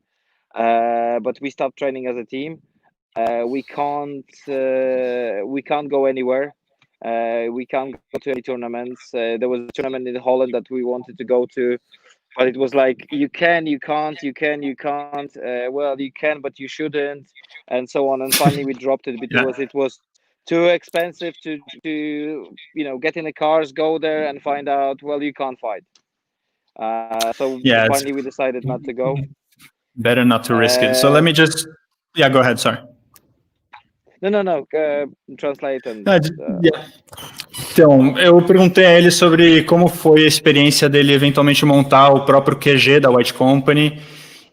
But we stopped training as a team. We can't go anywhere. We can't go to any tournaments. There was a tournament in Holland that we wanted to go to, but it was like you can, you can't, you can, you can't. Well, you can, but you shouldn't, and so on. And finally, we dropped it because it was too expensive to get in the cars, go there, and find out. Well, you can't fight. So finally, we decided not to go. Better not to risk it. So let me just. Yeah, go ahead. Sorry. No. Translate and. Então, eu perguntei a ele sobre como foi a experiência dele eventualmente montar o próprio QG da White Company,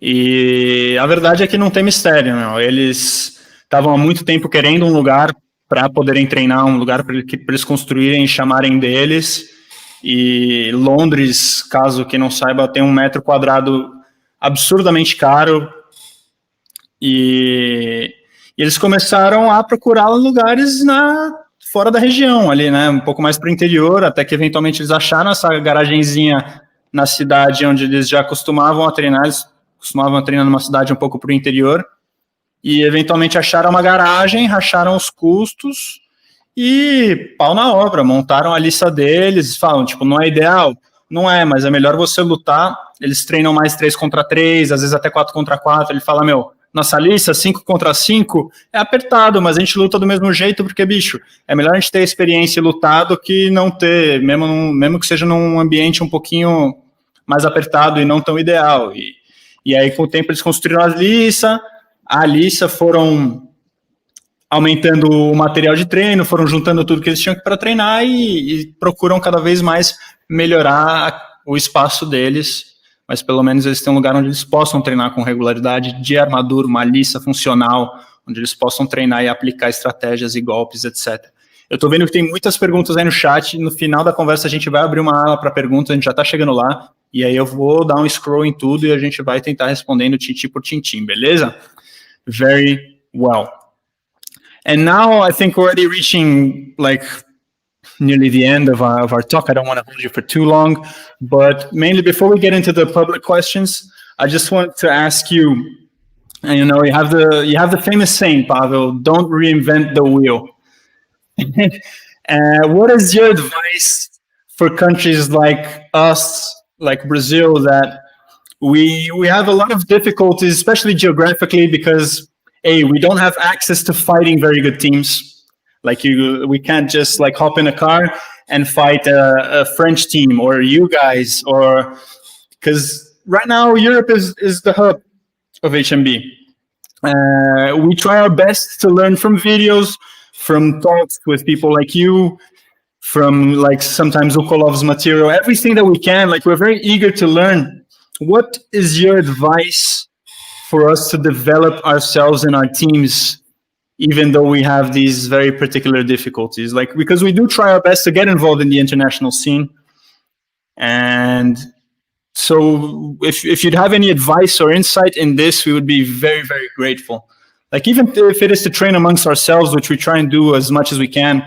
e a verdade é que não tem mistério, não. Eles estavam há muito tempo querendo um lugar para poderem treinar, um lugar para eles construírem e chamarem deles, e Londres, caso quem não saiba, tem 1 metro quadrado absurdamente caro, e eles começaram a procurar lugares fora da região ali, né, um pouco mais para o interior, até que eventualmente eles acharam essa garagenzinha na cidade onde eles já costumavam a treinar, eles costumavam a treinar numa cidade um pouco para o interior, e eventualmente acharam uma garagem, racharam os custos e pau na obra, montaram a lista deles, falam, tipo, não é ideal? Não é, mas é melhor você lutar, eles treinam mais 3 contra 3, às vezes até 4 contra 4, ele fala, nossa lista, 5 contra 5, é apertado, mas a gente luta do mesmo jeito, porque, bicho, é melhor a gente ter experiência e lutar do que não ter, mesmo que seja num ambiente um pouquinho mais apertado e não tão ideal. E aí, com o tempo, eles construíram a lista foram aumentando o material de treino, foram juntando tudo que eles tinham para treinar e procuram cada vez mais melhorar o espaço deles, mas pelo menos eles têm um lugar onde eles possam treinar com regularidade, de armadura, uma lista funcional, onde eles possam treinar e aplicar estratégias e golpes, etc. Eu estou vendo que tem muitas perguntas aí no chat, no final da conversa a gente vai abrir uma ala para perguntas, a gente já está chegando lá, e aí eu vou dar um scroll em tudo e a gente vai tentar respondendo tintim por tintim, beleza? Very well. And now I think we're already reaching like nearly the end of our talk. I don't want to hold you for too long, but mainly before we get into the public questions, I just want to ask you, and you have the famous saying, Paweł, don't reinvent the wheel. What is your advice for countries like us, like Brazil, that we have a lot of difficulties, especially geographically, because we don't have access to fighting very good teams. Like we can't just like hop in a car and fight a French team or you guys, or because right now Europe is the hub of HMB. We try our best to learn from videos, from talks with people like you, from like sometimes Ukolov's material, everything that we can. Like we're very eager to learn. What is your advice for us to develop ourselves and our teams, even though we have these very particular difficulties? Like, because we do try our best to get involved in the international scene. And so if you'd have any advice or insight in this, we would be very, very grateful. Like, even if it is to train amongst ourselves, which we try and do as much as we can.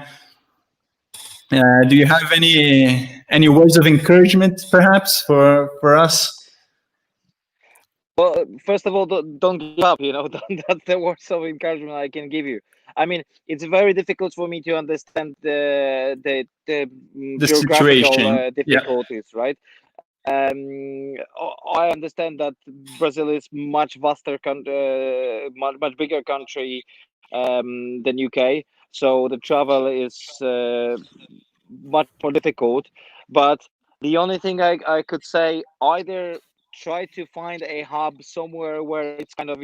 Do you have any words of encouragement, perhaps, for us? Well, first of all, don't give up. That's the words of encouragement I can give you. I mean, it's very difficult for me to understand the geographical difficulties, right? I understand that Brazil is much vaster, much bigger country than UK, so the travel is much more difficult. But the only thing I could say, either try to find a hub somewhere where it's kind of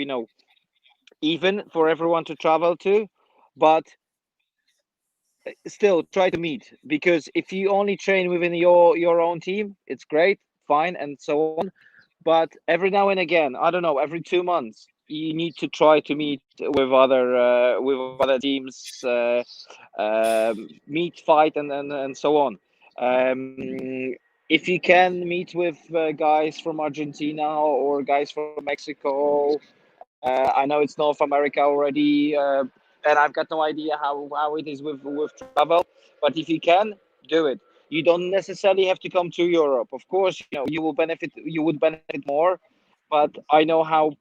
even for everyone to travel to, but still try to meet, because if you only train within your own team, it's great, fine, and so on, but every now and again, I don't know, every 2 months, you need to try to meet with other teams, meet, fight, and so on. If you can meet with guys from Argentina or guys from Mexico, I know it's North America already, and I've got no idea how it is with travel. But if you can, do it. You don't necessarily have to come to Europe. Of course, you would benefit more. But I know how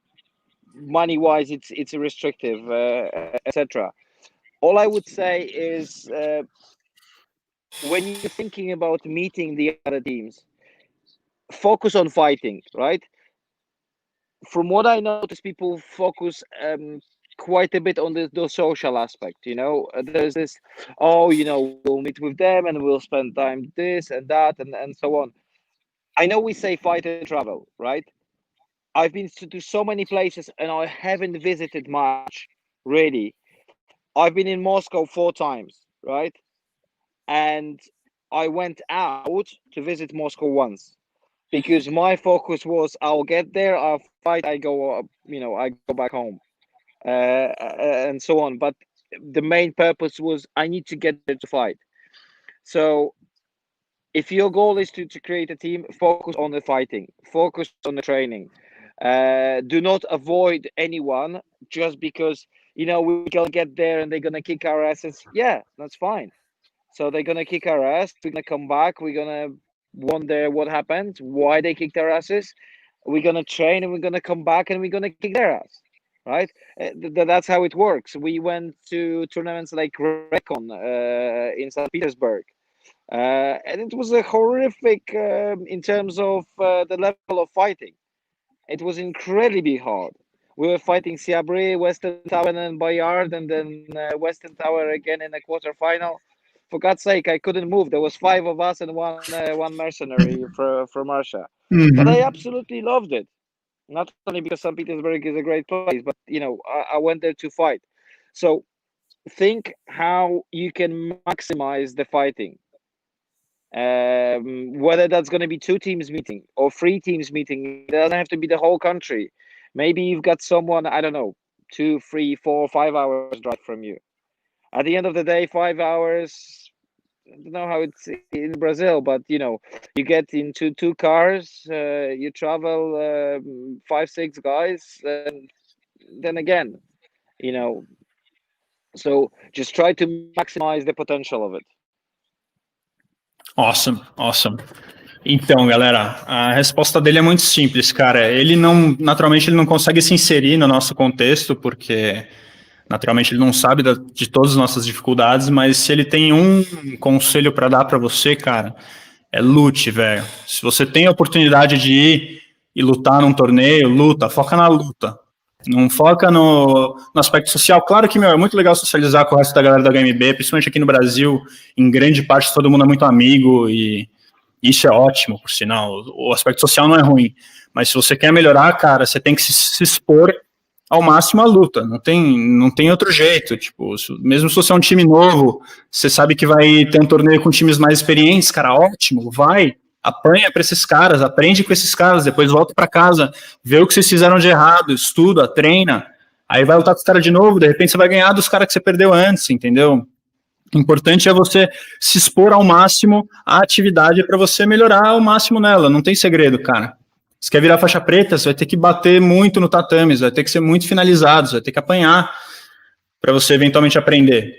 money-wise it's restrictive, etc. All I would say is, when you're thinking about meeting the other teams, focus on fighting, right? From what I notice, people focus quite a bit on the social aspect. There's this, we'll meet with them and we'll spend time this and that and so on. I know we say fight and travel, right? I've been to so many places and I haven't visited much, really. I've been in Moscow 4 times, right? And I went out to visit Moscow once, because my focus was, I'll get there, I'll fight, I go back home, and so on. But the main purpose was, I need to get there to fight. So if your goal is to create a team, focus on the fighting, focus on the training. Do not avoid anyone just because, we're gonna get there and they're gonna kick our asses. Yeah, that's fine. So they're gonna kick our ass, we're gonna come back, we're gonna wonder what happened, why they kicked our asses. We're gonna train and we're gonna come back and we're gonna kick their ass, right? That's how it works. We went to tournaments like Recon in St. Petersburg, and it was a horrific in terms of the level of fighting. It was incredibly hard. We were fighting Siabri, Western Tower, and Bayard, and then Western Tower again in the quarterfinal. For God's sake, I couldn't move. There was 5 of us and one mercenary from Russia. But I absolutely loved it. Not only because St. Petersburg is a great place, but I went there to fight. So think how you can maximize the fighting. Whether that's going to be 2 teams meeting or 3 teams meeting, it doesn't have to be the whole country. Maybe you've got someone, I don't know, 2, 3, 4, 5 hours drive from you. At the end of the day, 5 hours, I don't know how it's in Brazil, but you get into 2 cars, you travel 5, 6 guys, and then again, so just try to maximize the potential of it. Awesome. Então, galera, a resposta dele é muito simples, cara. Naturalmente, ele não consegue se inserir no nosso contexto, porque naturalmente ele não sabe de todas as nossas dificuldades, mas se ele tem um conselho para dar para você, cara, é lute, velho. Se você tem a oportunidade de ir e lutar num torneio, luta, foca na luta. Não foca no aspecto social. Claro que, é muito legal socializar com o resto da galera da HMB, principalmente aqui no Brasil, em grande parte todo mundo é muito amigo e isso é ótimo, por sinal. O aspecto social não é ruim, mas se você quer melhorar, cara, você tem que se expor ao máximo à luta, não tem outro jeito. Tipo, mesmo se você é um time novo, você sabe que vai ter um torneio com times mais experientes, cara, ótimo, vai, apanha para esses caras, aprende com esses caras, depois volta para casa, vê o que vocês fizeram de errado, estuda, treina, aí vai lutar com os caras de novo, de repente você vai ganhar dos caras que você perdeu antes, entendeu? O importante é você se expor ao máximo à atividade para você melhorar ao máximo nela, não tem segredo, cara. Você quer virar faixa preta, você vai ter que bater muito no tatame, você vai ter que ser muito finalizado, você vai ter que apanhar para você eventualmente aprender.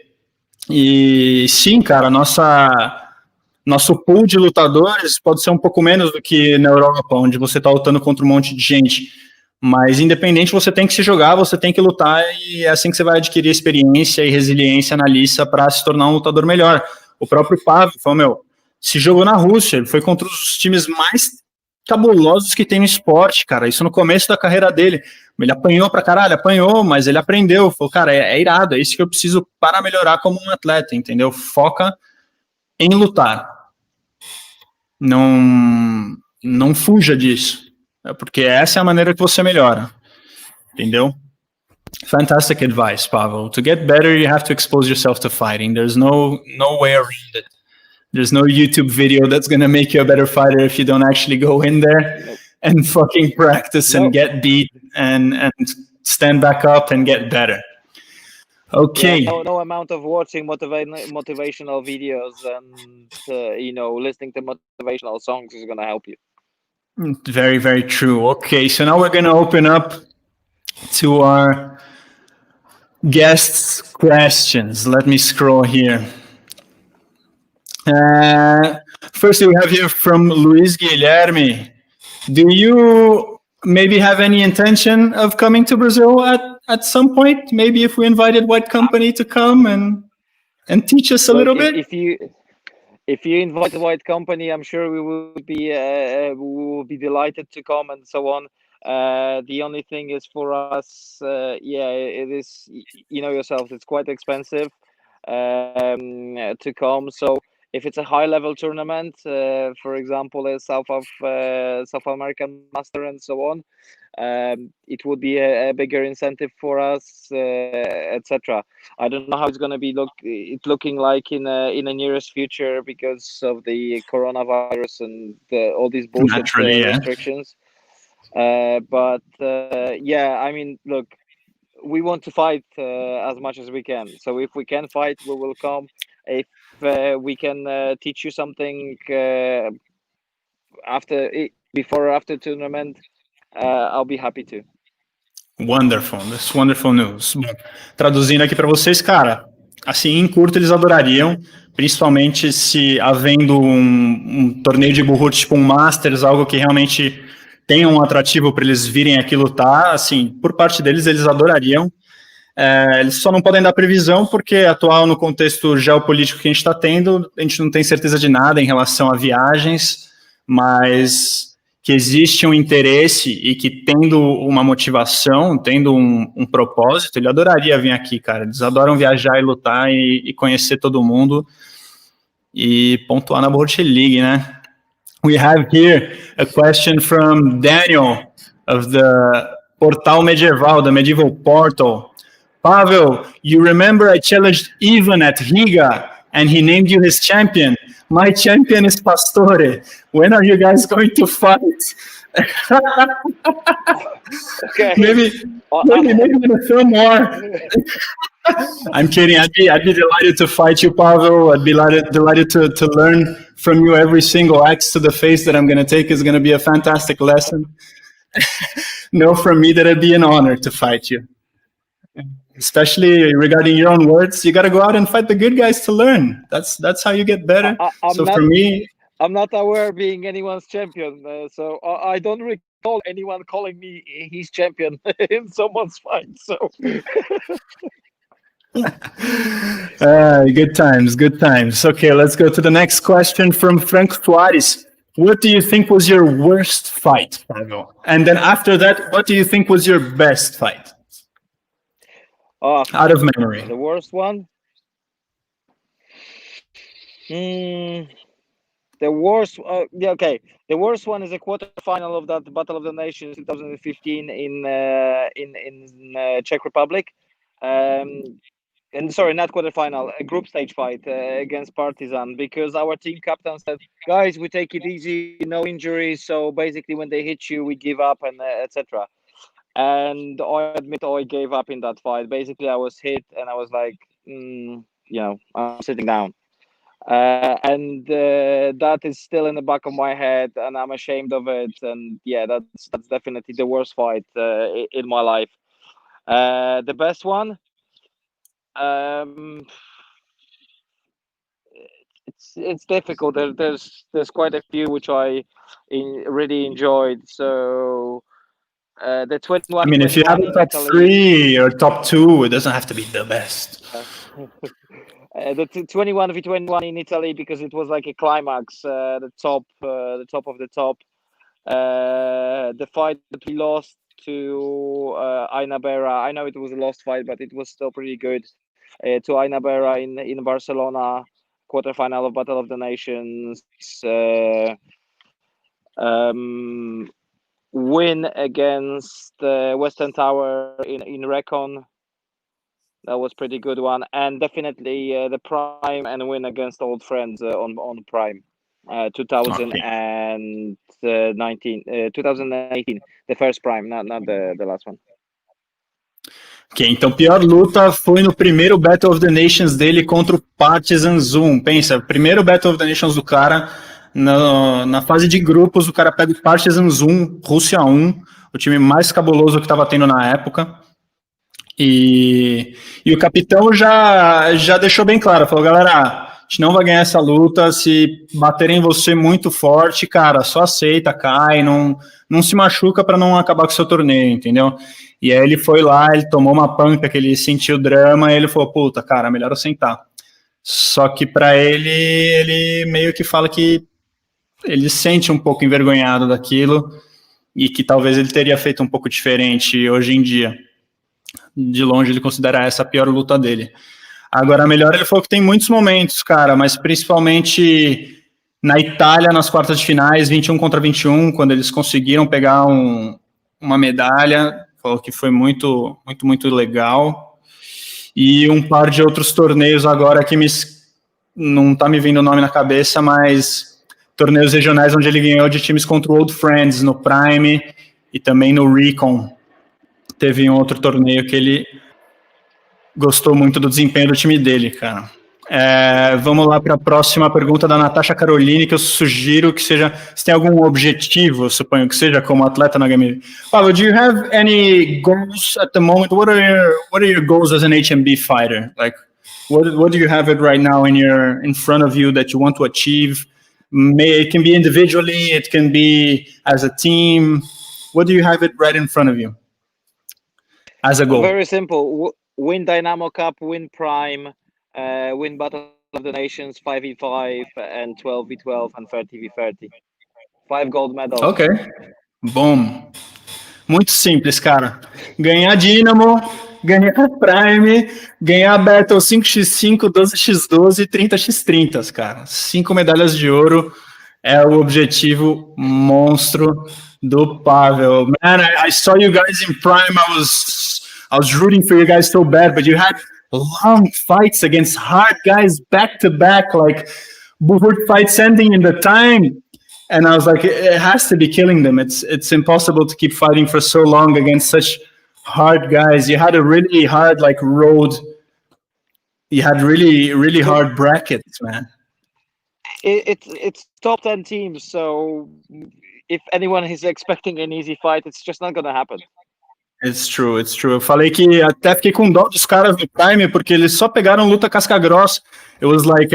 E sim, cara, nosso pool de lutadores pode ser um pouco menos do que na Europa, onde você está lutando contra um monte de gente. Mas independente, você tem que se jogar, você tem que lutar, e é assim que você vai adquirir experiência e resiliência na lista para se tornar um lutador melhor. O próprio Paweł falou, se jogou na Rússia, ele foi contra os times mais cabulosos que tem no esporte, cara, isso no começo da carreira dele, ele apanhou pra caralho, mas ele aprendeu, falou, cara, é irado, é isso que eu preciso para melhorar como um atleta, entendeu? Foca em lutar, não fuja disso, porque essa é a maneira que você melhora, entendeu? Fantastic advice, Paweł. To get better, you have to expose yourself to fighting. There's no way around it. There's no YouTube video that's going to make you a better fighter if you don't actually go in there and fucking practice and get beat and stand back up and get better. Okay. Yeah, no amount of watching motivational videos and listening to motivational songs is going to help you. Very, very true. Okay, so now we're going to open up to our guests' questions. Let me scroll here. First, we have here from Luis Guilherme. Do you maybe have any intention of coming to Brazil at some point? Maybe if we invited White Company to come and teach us a little bit? If you invite the White Company, I'm sure we will be delighted to come and so on. The only thing is for us, it is, you know yourself, it's quite expensive to come. So if it's a high-level tournament, for example, a South American Master and so on, it would be a bigger incentive for us, etc. I don't know how it's going to be looking like in a nearest future because of the coronavirus and all these bullshit restrictions. But I mean, look, we want to fight as much as we can. So if we can fight, we will come. If we can teach you something before or after tournament, I'll be happy to. Wonderful, that's wonderful news. Bom, traduzindo aqui para vocês, cara, assim, em curto eles adorariam, principalmente se havendo um torneio de Burrut, tipo um Masters, algo que realmente tenha um atrativo para eles virem aqui lutar, assim, por parte deles, eles adorariam. Eles só não podem dar previsão porque, atual no contexto geopolítico que a gente está tendo, a gente não tem certeza de nada em relação a viagens, mas que existe um interesse e que tendo uma motivação, tendo um propósito, ele adoraria vir aqui, cara. Eles adoram viajar e lutar e conhecer todo mundo e pontuar na Burrut League, né? We have here a question from Daniel of the Portal Medieval, the Medieval Portal. Paweł, you remember I challenged Ivan at Riga and he named you his champion. My champion is Pastore. When are you guys going to fight? Okay. Maybe in a film more. I'm kidding. I'd be delighted to fight you, Paweł. I'd be delighted to learn from you. Every single axe to the face that I'm going to take is going to be a fantastic lesson. Know from me that it'd be an honor to fight you. Especially regarding your own words, you got to go out and fight the good guys to learn. That's how you get better. For me, I'm not aware of being anyone's champion, so I don't recall anyone calling me his champion in someone's fight. So good times. Okay, let's go to the next question from Frank Soares. What do you think was your worst fight, Paweł? And then after that, what do you think was your best fight? Out of memory. The worst one? The worst, okay. The worst one is a quarterfinal of that Battle of the Nations 2015 in Czech Republic. And sorry, not quarterfinal, a group stage fight against Partizan, because our team captain said, guys, we take it easy, no injuries. So basically when they hit you, we give up and etc. And I admit I gave up in that fight. Basically, I was hit and I was like, I'm sitting down. And that is still in the back of my head and I'm ashamed of it. And yeah, that's definitely the worst fight in my life. The best one? It's difficult. There's quite a few which I really enjoyed. So the 21. I mean, if you have a top 3 or top 2, it doesn't have to be the best. The 21v21 in Italy, because it was like a climax, the top of the top. The fight that we lost to Aina Bera. I know it was a lost fight, but it was still pretty good. To Aina Bera in Barcelona, quarterfinal of Battle of the Nations. Win against Western Tower in Recon. That was pretty good one, and definitely the Prime and win against old friends on Prime, 2018, the first Prime, not the last one. Ok, então pior luta foi no primeiro Battle of the Nations dele contra o Partizan Zoom. Pensa, primeiro Battle of the Nations do cara, na fase de grupos, o cara pega o Partizan Zoom, Rússia 1, o time mais cabuloso que estava tendo na época. E o capitão já deixou bem claro, falou, galera, a gente não vai ganhar essa luta, se baterem em você muito forte, cara, só aceita, cai, não se machuca para não acabar com o seu torneio, entendeu? E aí ele foi lá, ele tomou uma panca que ele sentiu drama, e ele falou, puta, cara, melhor eu sentar. Só que para ele meio que fala que ele sente um pouco envergonhado daquilo e que talvez ele teria feito um pouco diferente hoje em dia. De longe ele considera essa a pior luta dele. Agora, melhor ele falou que tem muitos momentos, cara, mas principalmente na Itália, nas quartas de finais, 21 contra 21, quando eles conseguiram pegar uma medalha, falou que foi muito, muito, muito legal. E um par de outros torneios agora que não tá me vindo o nome na cabeça, mas torneios regionais onde ele ganhou de times contra o Old Friends, no Prime e também no Recon. Teve um outro torneio que ele gostou muito do desempenho do time dele, cara. Vamos lá para a próxima pergunta da Natasha Caroline, que eu sugiro que seja, se tem algum objetivo, eu suponho que seja, como atleta na HMB. Paweł, do you have any goals at the moment? What are your goals as an HMB fighter? Like, what do you have it right now in front of you that you want to achieve? It can be individually, it can be as a team. What do you have it right in front of you as a goal? Very simple. Win Dynamo Cup, win Prime, win Battle of the Nations 5v5 and 12v12 and 30v30. 5 gold medals. Ok. Bom. Muito simples, cara. Ganhar Dynamo, ganhar Prime, ganhar Battle 5x5, 12x12 e 30x30, cara. 5 medalhas de ouro é o objetivo monstro do Paweł. Man, I saw you guys in Prime. I was rooting for you guys so bad, but you had long fights against hard guys back to back, like Buhurt fights ending in the time. And I was like, it has to be killing them. It's impossible to keep fighting for so long against such hard guys. You had a really hard road. You had really, really hard brackets, man. It's top 10 teams, so if anyone is expecting an easy fight, it's just not gonna happen. It's true. Eu falei que até fiquei com dó dos caras do Prime, porque eles só pegaram luta casca grossa. It was like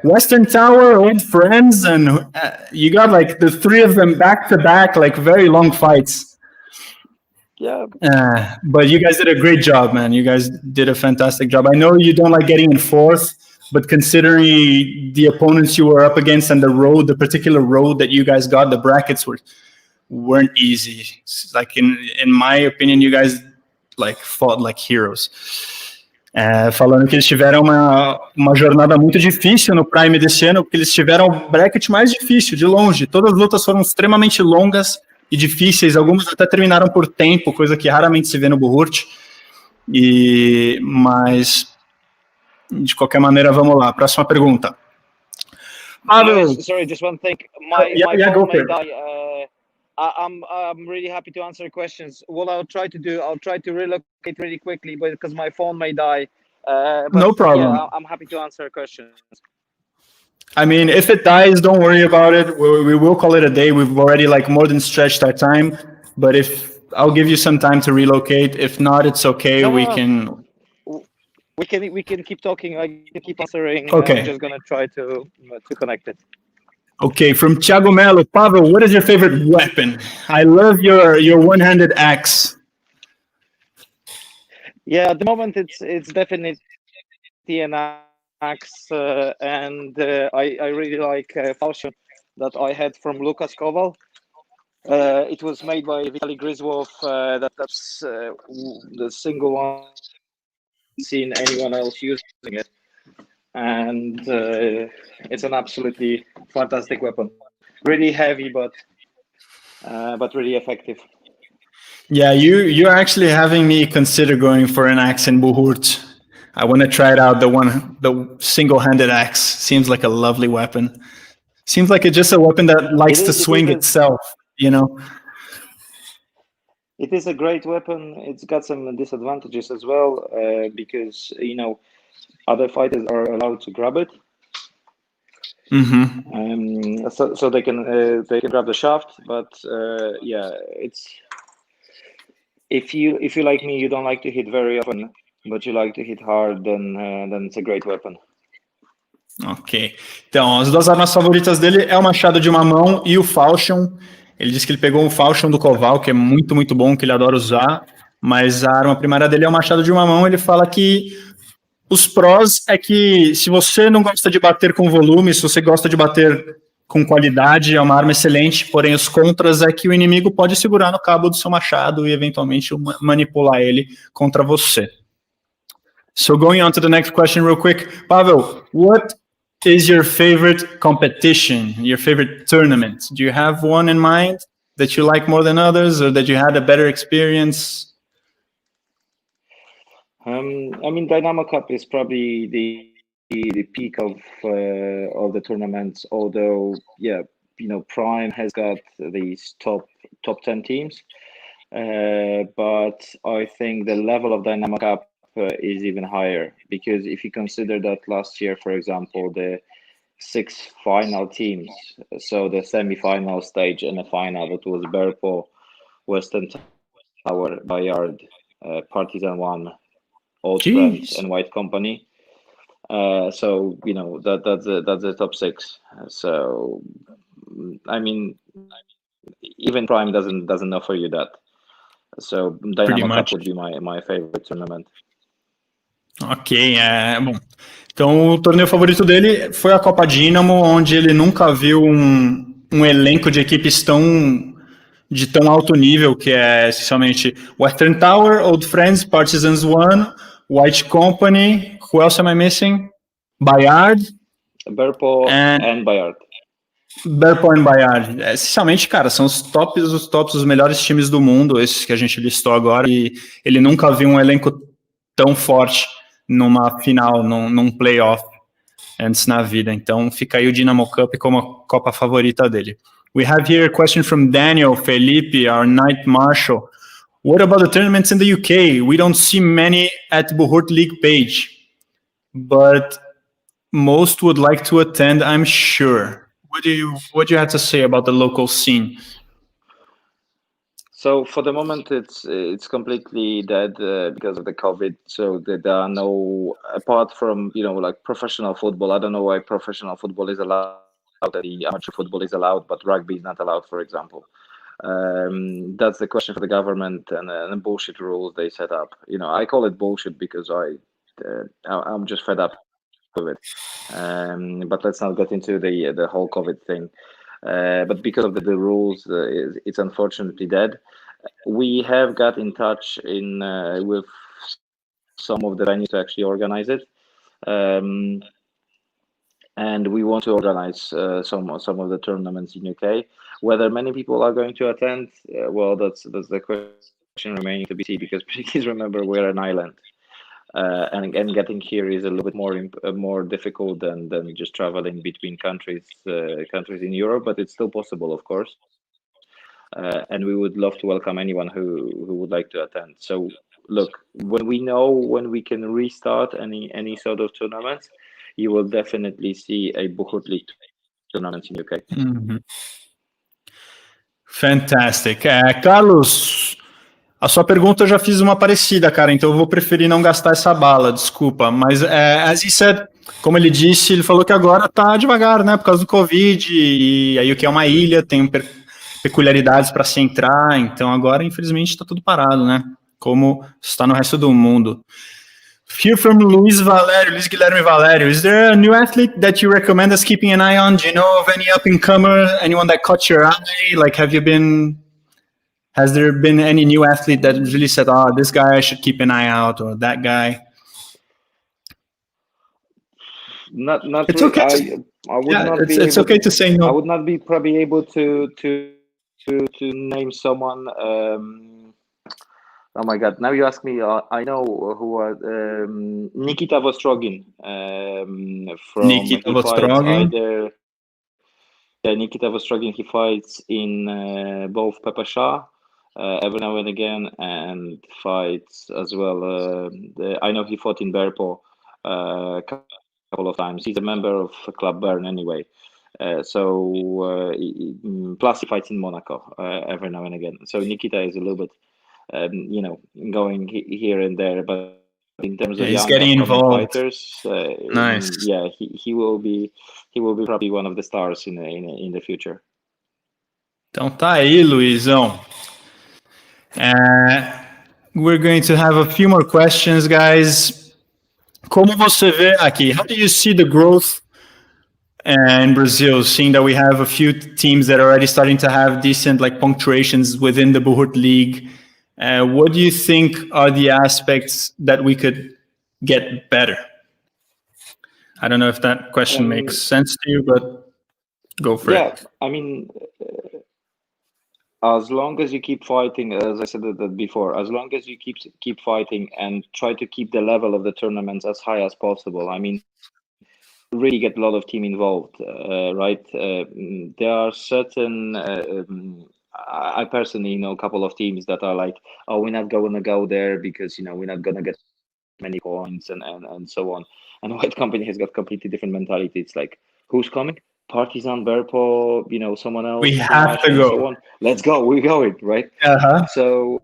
Western Tower, Old Friends, and you got like the three of them back to back, like very long fights. Yeah. But you guys did a great job, man. You guys did a fantastic job. I know you don't like getting in fourth, but considering the opponents you were up against and the particular road that you guys got, the brackets weren't easy. Like in my opinion, you guys fought like heroes. Falando que eles tiveram uma jornada muito difícil no Prime desse ano, porque eles tiveram o bracket mais difícil, de longe. Todas as lutas foram extremamente longas e difíceis, algumas até terminaram por tempo, coisa que raramente se vê no Buhurt. Mas, de qualquer maneira, vamos lá. Próxima pergunta. Sorry, just one thing. My phone may die. I'm really happy to answer questions. What I'll try to relocate really quickly, but because my phone may die. But no problem. Yeah, I'm happy to answer questions. I mean, if it dies, don't worry about it. We will call it a day. We've already more than stretched our time. But I'll give you some time to relocate. If not, it's okay. No, we can keep talking. I can keep answering. Okay. I'm just gonna try to connect it. Okay, from Thiago Melo. Paweł, what is your favorite weapon? I love your one-handed axe. Yeah, at the moment it's definitely an axe, and I really like Falchion that I had from Lukas Kowal. It was made by Vitaly Griswold. That's the single one I've seen anyone else using it. And it's an absolutely fantastic weapon. Really heavy, but really effective. Yeah, you're actually having me consider going for an axe in Buhurt. I want to try it out. The single-handed axe seems like a lovely weapon. Seems like it's just a weapon that likes to swing itself, you know. It is a great weapon. It's got some disadvantages as well, because other fighters are allowed to grab it. So they can grab the shaft, but it's if you like me, you don't like to hit very often, but you like to hit hard, then it's a great weapon. Ok. Então, as duas armas favoritas dele é o machado de uma mão e o falchion. Ele disse que ele pegou um falchion do Koval, que é muito, muito bom, que ele adora usar, mas a arma primária dele é o machado de uma mão. Ele fala que os prós é que se você não gosta de bater com volume, se você gosta de bater com qualidade, é uma arma excelente, porém os contras é que o inimigo pode segurar no cabo do seu machado e eventualmente manipular ele contra você. So going on to the next question real quick, Paweł, what is your favorite competition, your favorite tournament? Do you have one in mind that you like more than others, or that you had a better experience? Dynamo Cup is probably the peak of the tournaments. Although, Prime has got these top 10 teams, but I think the level of Dynamo Cup is even higher, because if you consider that last year, for example, the 6 final teams, so the semi-final stage and the final, that was Berpo, Western Tower, Bayard, Partizan 1, Old Friends, and White Company. So that's the top 6. So even Prime doesn't offer you that. So Dynamo Cup would be my favorite tournament. Ok, bom. Então o torneio favorito dele foi a Copa Dynamo, onde ele nunca viu um elenco de equipes de tão alto nível, que é essencialmente Western Tower, Old Friends, Partisans 1, White Company, who else am I missing? Bayard? Berpo and Bayard. Berpo and Bayard. Essencialmente, cara, são os tops, os melhores times do mundo, esses que a gente listou agora, e ele nunca viu um elenco tão forte numa final, num playoff antes na vida. Então fica aí o Dynamo Cup como a Copa favorita dele. We have here a question from Daniel Felipe, our Knight Marshal. What about the tournaments in the UK? We don't see many at Buhurt League page, but most would like to attend, I'm sure. What do you have to say about the local scene? So for the moment, it's completely dead because of the COVID. So there are no, apart from like professional football. I don't know why professional football is allowed, the amateur football is allowed, but rugby is not allowed, for example. That's the question for the government and bullshit rules they set up. I call it bullshit because I'm just fed up with it. But let's not get into the whole COVID thing. But because of the rules, it's unfortunately dead. We have got in touch with some of the venues to actually organize it, and we want to organize some of the tournaments in UK. Whether many people are going to attend, well, that's the question remaining to be seen, because please remember, we're an island. And getting here is a little bit more difficult than just traveling between countries in Europe, but it's still possible, of course. And we would love to welcome anyone who would like to attend. So look, when we can restart any sort of tournaments, you will definitely see a Buhurt League tournament in UK. Mm-hmm. Fantastic. Carlos, a sua pergunta eu já fiz uma parecida, cara, então eu vou preferir não gastar essa bala, desculpa. Mas, as he said, como ele disse, ele falou que agora tá devagar, né, por causa do Covid, e aí o que é uma ilha, tem peculiaridades para se entrar, então agora, infelizmente, está tudo parado, né, como está no resto do mundo. Here from Luis Guilherme Valério, is there a new athlete that you recommend us keeping an eye on? Do you know of any up-and-comer, anyone that caught your eye? Like, has there been any new athlete that really said, oh, this guy I should keep an eye out, or that guy? Not it's really. okay. I would not be. It's okay to say no. I would not be probably able to name someone. Oh my God! Now you ask me. I know who are Nikita Vostrogin. From Nikita Vostrogin. Nikita Vostrogin. He fights in both Pepper Shah every now and again, and fights as well. I know he fought in Berpo a couple of times. He's a member of Club Bern anyway. Plus he fights in Monaco every now and again. So Nikita is a little bit, going here and there, but in terms of he's young getting involved. fighters, Nice. He will be probably one of the stars in the future. Então tá aí, Luizão. We're going to have a few more questions, guys. Como você vê aqui? How do you see the growth in Brazil, seeing that we have a few teams that are already starting to have decent punctuations within the Buhut League? What do you think are the aspects that we could get better? I don't know if that question makes sense to you, but go for it. Yeah, I mean, as long as you keep fighting, as I said that before, as long as you keep fighting and try to keep the level of the tournaments as high as possible, I mean, really get a lot of team involved, right? There are certain, I personally know a couple of teams that are like, oh, we're not going to go there because, we're not going to get many points and so on. And White Company has got completely different mentality. It's like, who's coming? Partizan, Berpo, someone else. We have to go. So on. Let's go. We're going, right? So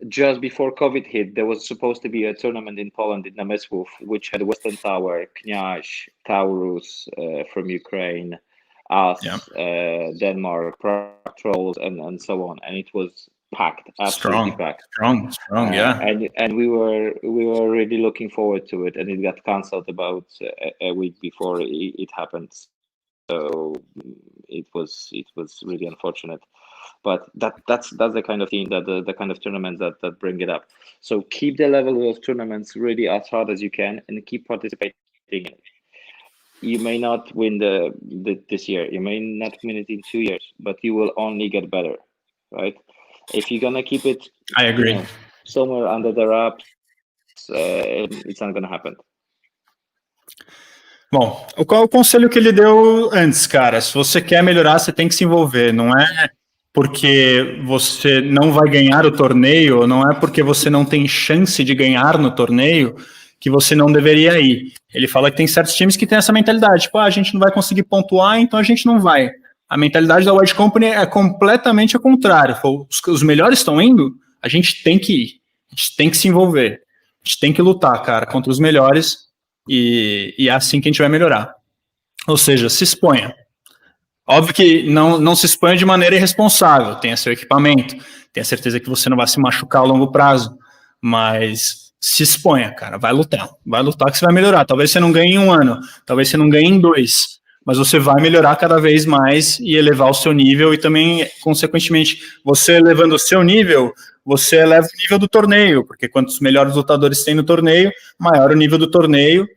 just before COVID hit, there was supposed to be a tournament in Poland in Namysłów, which had Western Tower, Kniaz, Taurus from Ukraine, us, Denmark, Prague Trolls, and so on. And it was packed, absolutely packed. Strong, yeah. And we were really looking forward to it, and it got cancelled about a week before it happened. So it was really unfortunate. But that's the kind of thing that the kind of tournaments that bring it up. So keep the level of tournaments really as hard as you can, and keep participating in it. You may not win this year. You may not win it in 2 years, but you will only get better, right? If you're gonna keep it, I agree, somewhere under the wraps, it's not gonna happen. Bom, qual é o conselho que ele deu antes, cara? Se você quer melhorar, você tem que se envolver. Não é porque você não vai ganhar o torneio, não é porque você não tem chance de ganhar no torneio que você não deveria ir. Ele fala que tem certos times que têm essa mentalidade, tipo, a gente não vai conseguir pontuar, então a gente não vai. A mentalidade da White Company é completamente ao contrário. Os melhores estão indo, a gente tem que ir. A gente tem que se envolver. A gente tem que lutar, cara, contra os melhores e é assim que a gente vai melhorar. Ou seja, se exponha. Óbvio que não se exponha de maneira irresponsável. Tenha seu equipamento. Tenha certeza que você não vai se machucar a longo prazo. Mas se exponha, cara. Vai lutar. Vai lutar que você vai melhorar. Talvez você não ganhe em 1 ano. Talvez você não ganhe em 2. Mas você vai melhorar cada vez mais e elevar o seu nível, e também, consequentemente, você elevando o seu nível, você eleva o nível do torneio, porque quantos melhores lutadores tem no torneio, maior o nível do torneio,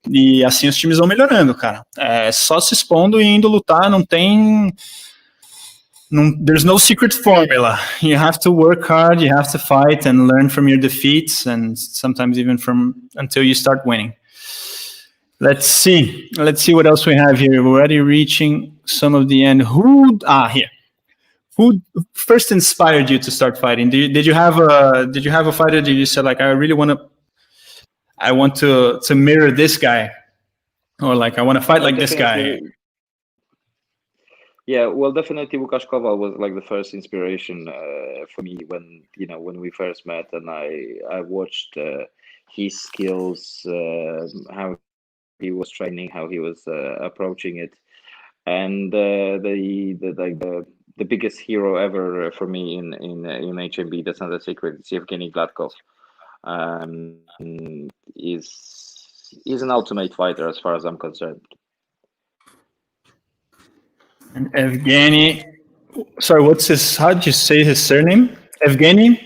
e assim os times vão melhorando, cara. É só se expondo e indo lutar, there's no secret formula. You have to work hard, you have to fight and learn from your defeats, and sometimes even until you start winning. Let's see what else we have here. We're already reaching some of the end. Here. Who first inspired you to start fighting? Did you have a fighter that you said, like, I want to mirror this guy, or like I want to fight like this guy? Yeah, well, definitely Łukasz Kowal was like the first inspiration for me when we first met, and I watched his skills, how he was training, how he was approaching it, and the biggest hero ever for me in HMB, that's not a secret, it's Evgeny Gladkov. He's an ultimate fighter as far as I'm concerned. And Evgeny, sorry, how did you say his surname? Evgeny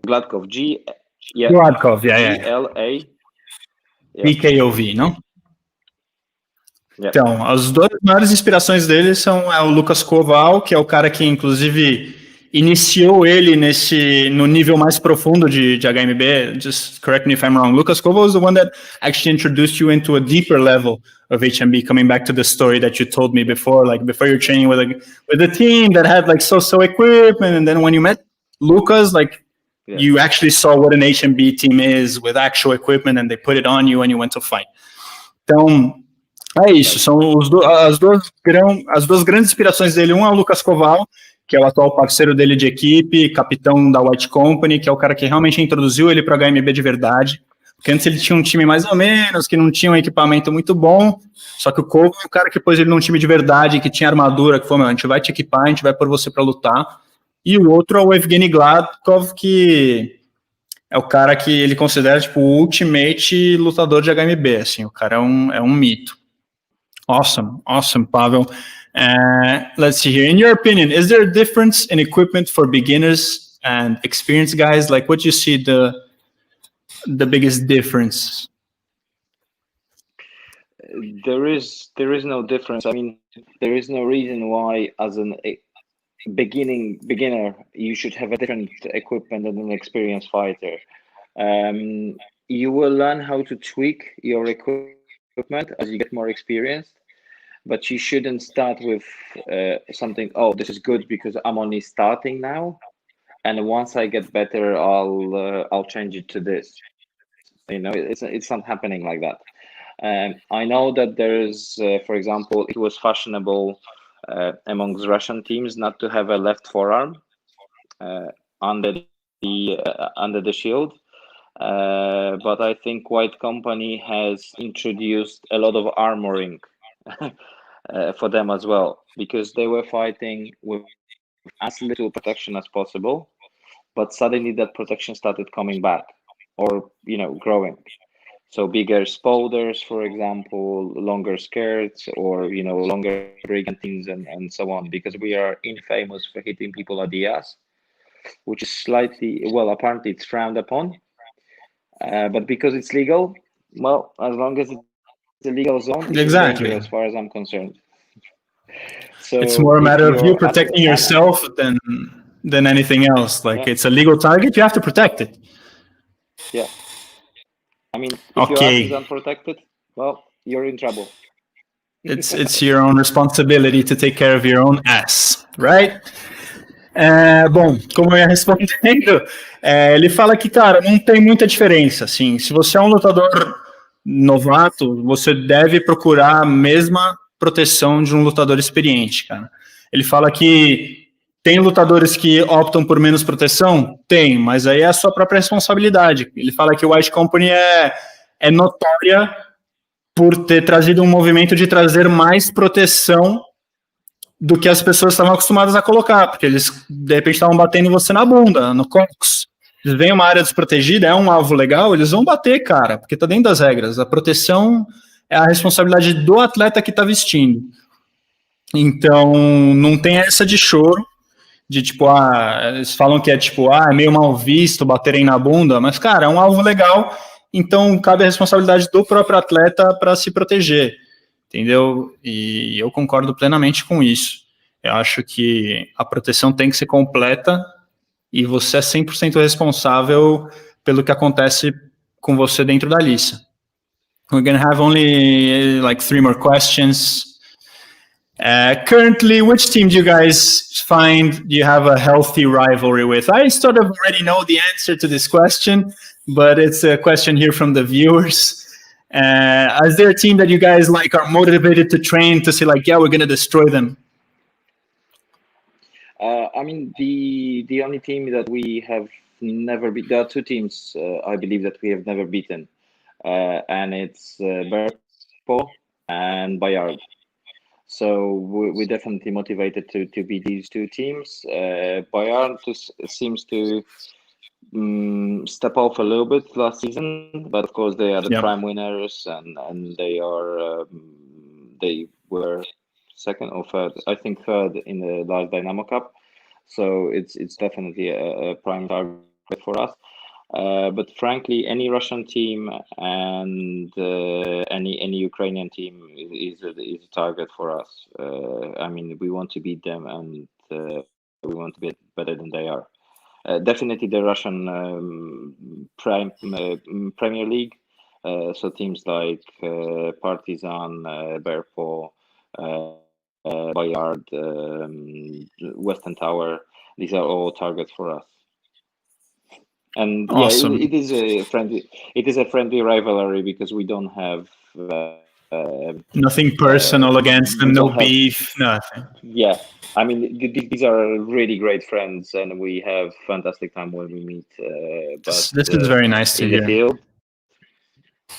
Gladkov, Gladkov, yeah. GLA. BKOV, não? Yeah. Então, as duas maiores inspirações dele são o Lucas Koval, que é o cara que, inclusive, iniciou ele no nível mais profundo de HMB. Just correct me if I'm wrong. Lucas Kova was the one that actually introduced you into a deeper level of HMB, coming back to the story that you told me before, like before you're training with a team that had like so equipment, and then when you met Lucas, like you actually saw what an HMB team is with actual equipment, and they put it on you and you went to fight. Então, é isso, são as duas grandes inspirações dele. Um é o Lucas Koval, que é o atual parceiro dele de equipe, capitão da White Company, que é o cara que realmente introduziu ele para o HMB de verdade. Porque antes ele tinha um time mais ou menos, que não tinha um equipamento muito bom, só que o Koval é o cara que pôs ele num time de verdade, que tinha armadura, que falou, a gente vai te equipar, a gente vai pôr você para lutar. E o outro é o Evgeny Gladkov, que é o cara que ele considera tipo o ultimate lutador de HMB, assim, o cara é um mito. Awesome, Paweł. Let's see here. In your opinion, is there a difference in equipment for beginners and experienced guys? Like, what do you see the biggest difference? There is no difference. I mean, there is no reason why, as a beginner, you should have a different equipment than an experienced fighter. You will learn how to tweak your equipment as you get more experienced, but you shouldn't start with something, oh, this is good because I'm only starting now, and once I get better, I'll change it to this. You know, it's not happening like that. I know that there is, for example, it was fashionable amongst Russian teams not to have a left forearm under the shield. But I think White Company has introduced a lot of armoring for them as well, because they were fighting with as little protection as possible, but suddenly that protection started coming back, or growing. So bigger spolders, for example, longer skirts, or longer brigantines, and so on, because we are infamous for hitting people at the ass, which is slightly, well, apparently it's frowned upon. But because it's legal, well, as long as it's a legal zone, exactly, as far as I'm concerned. So it's more a matter of you protecting yourself than anything else. Like, it's a legal target, you have to protect it. Yeah. I mean, if your ass is unprotected, well, you're in trouble. It's your own responsibility to take care of your own ass, right? Bom, como eu ia respondendo, ele fala que, cara, não tem muita diferença, assim, se você é um lutador novato, você deve procurar a mesma proteção de um lutador experiente, cara. Ele fala que tem lutadores que optam por menos proteção? Tem, mas aí é a sua própria responsabilidade. Ele fala que o White Company é notória por ter trazido um movimento de trazer mais proteção do que as pessoas estavam acostumadas a colocar, porque eles, de repente, estavam batendo você na bunda, no cox. Eles veem uma área desprotegida, é um alvo legal, eles vão bater, cara, porque tá dentro das regras. A proteção é a responsabilidade do atleta que tá vestindo. Então, não tem essa de choro, de tipo, eles falam que é tipo, é meio mal visto baterem na bunda, mas, cara, é um alvo legal, então cabe a responsabilidade do próprio atleta para se proteger, entendeu? E eu concordo plenamente com isso. Eu acho que a proteção tem que ser completa e você é 100% responsável pelo que acontece com você dentro da lista. We're going to have only like 3 more questions. Currently, which team do you guys find you have a healthy rivalry with? I sort of already know the answer to this question, but it's a question here from the viewers. Is there a team that you guys like are motivated to train to say like, yeah, we're going to destroy them? I mean, the only team that we have never beat, there are 2 teams, I believe, that we have never beaten, and it's Berpo and Bayard. So we're definitely motivated to beat these 2 teams. Bayard seems to step off a little bit last season, but of course they are the prime winners, and they were second or third, I think third in the last Dynamo Cup. So it's definitely a prime target for us. But frankly, any Russian team and any Ukrainian team is a target for us. I mean, we want to beat them, and we want to be better than they are. Definitely the Russian Premier League. So teams like Partizan, Berpo, Bayard, Western Tower. These are all targets for us. And Awesome. it is a friendly. It is a friendly rivalry because we don't have nothing personal against them. No beef. Nothing. Yeah, I mean these are really great friends, and we have fantastic time when we meet. But This is very nice to in hear. the field,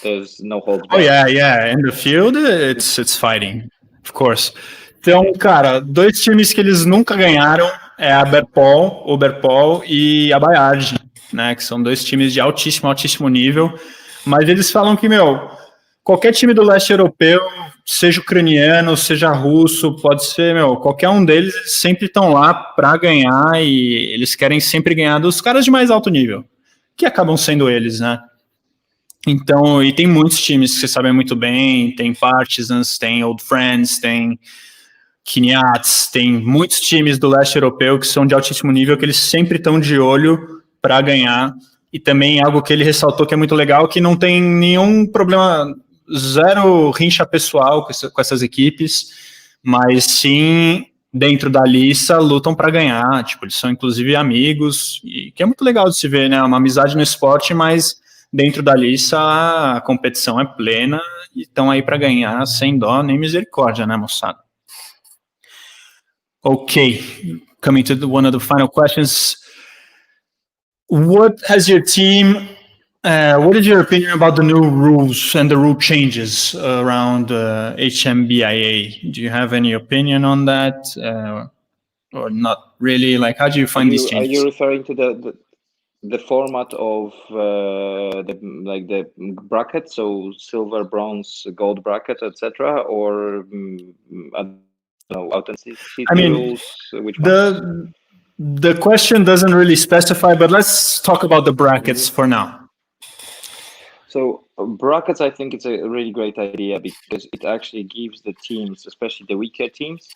there's no holds Oh barred. yeah. In the field, it's fighting, of course. Então, cara, dois times que eles nunca ganharam é a Berpol, o Berpol e a Bayard, né? Que são dois times de altíssimo nível. Mas eles falam que, qualquer time do leste europeu, seja ucraniano, seja russo, pode ser, qualquer um deles, eles sempre estão lá para ganhar e eles querem sempre ganhar dos caras de mais alto nível, que acabam sendo eles, né? Então, e tem muitos times que vocês sabem muito bem, tem Partisans, tem Old Friends, tem Kniats, tem muitos times do leste europeu que são de altíssimo nível, que eles sempre estão de olho para ganhar. E também algo que ele ressaltou que é muito legal, que não tem nenhum problema, zero rincha pessoal com essas equipes, mas sim, dentro da lista, lutam para ganhar. Tipo, eles são inclusive amigos, e que é muito legal de se ver, né? Uma amizade no esporte, mas dentro da lista a competição é plena e estão aí para ganhar sem dó nem misericórdia, né, moçada? Okay, coming to one of the final questions. What has your team, what is your opinion about the new rules and the rule changes around HMBIA? Do you have any opinion on that or not really? Like, how do you find these changes? Are you referring to the format of the bracket, so silver, bronze, gold bracket, etc., or authenticity rules? Which one? The question doesn't really specify, but let's talk about the brackets for now. So brackets, I think it's a really great idea because it actually gives the teams, especially the weaker teams,